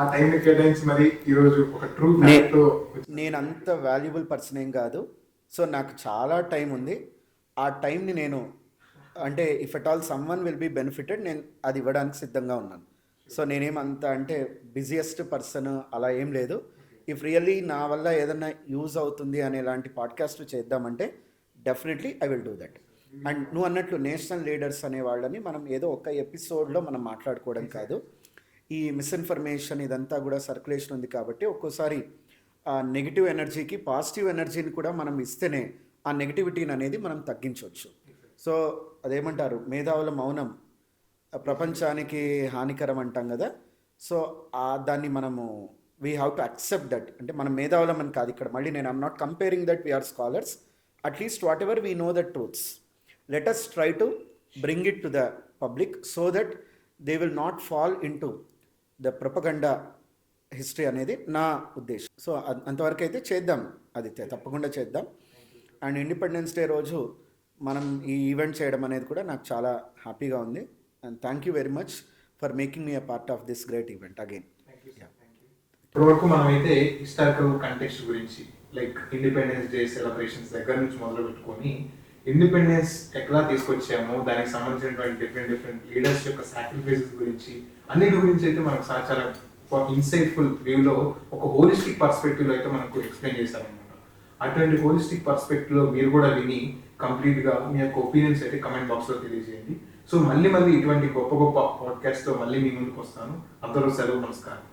ఆ టైంని కేటాయించి మరి ఈరోజు ఒక ట్రూ నేను అంత వాల్యుబుల్ పర్సన్ ఏం కాదు, సో నాకు చాలా టైం ఉంది. ఆ టైంని నేను అంటే if at all someone will be benefited, నేను అది ఇవ్వడానికి సిద్ధంగా ఉన్నాను. సో నేనేమంత అంటే బిజియెస్ట్ పర్సన్ అలా ఏం లేదు. ఇఫ్ రియల్లీ నా వల్ల ఏదైనా యూజ్ అవుతుంది అనేలాంటి పాడ్కాస్ట్ చేద్దామంటే definitely I will do that. And నువ్వు అన్నట్లు నేషనల్ లీడర్స్ అనే వాళ్ళని మనం ఏదో ఒక ఎపిసోడ్లో మనం మాట్లాడుకోవడం కాదు. ఈ మిస్ఇన్ఫర్మేషన్ ఇదంతా కూడా సర్క్యులేషన్ ఉంది కాబట్టి ఒక్కోసారి ఆ నెగిటివ్ ఎనర్జీకి పాజిటివ్ ఎనర్జీని కూడా మనం ఇస్తేనే ఆ నెగిటివిటీని అనేది మనం తగ్గించవచ్చు. సో అదేమంటారు, మేధావుల మౌనం ప్రపంచానికి హానికరం అంటాం కదా. సో దాన్ని మనము we have to accept that. అంటే మనం మేధావులం అని కాదు ఇక్కడ, మళ్ళీ నేను I'm not comparing that we are scholars. At least whatever we know the truths, let us try to bring it to the public so that they will not fall into the propaganda history అనేది నా ఉద్దేశం. సో అంతవరకు అయితే చేద్దాం, అది తప్పకుండా చేద్దాం. అండ్ ఇండిపెండెన్స్ డే రోజు మనం ఈ ఈవెంట్ చేయడం అనేది కూడా నాకు చాలా హ్యాపీగా ఉంది. And thank you very much for making me a part of this great event again. ఇప్పటివరకు మనమైతే హిస్టారికల్ కంటెక్స్ట్ గురించి లైక్ ఇండిపెండెన్స్ డే సెలబ్రేషన్స్ దగ్గర నుంచి మొదలు పెట్టుకొని ఇండిపెండెన్స్ ఎట్లా తీసుకొచ్చాము, దానికి సంబంధించినటువంటి డిఫరెంట్ లీడర్స్ యొక్క సాక్రిఫైసెస్ గురించి అన్నిటి గురించి అయితే మనకు చాలా ఇన్సైట్ఫుల్ వ్యూలో ఒక హోలిస్టిక్ పర్స్పెక్టివ్లో అయితే మనకు ఎక్స్ప్లెయిన్ చేశారనమాట. అటువంటి హోలిస్టిక్ పర్స్పెక్టివ్లో మీరు కూడా విని కంప్లీట్గా మీ యొక్క ఒపీనియన్స్ అయితే కమెంట్ బాక్స్లో తెలియజేయండి. సో మళ్ళీ ఇటువంటి గొప్ప పాడ్కాస్ట్తో మళ్ళీ మీ ముందుకు వస్తాను. అందరూ సెలవు, నమస్కారం.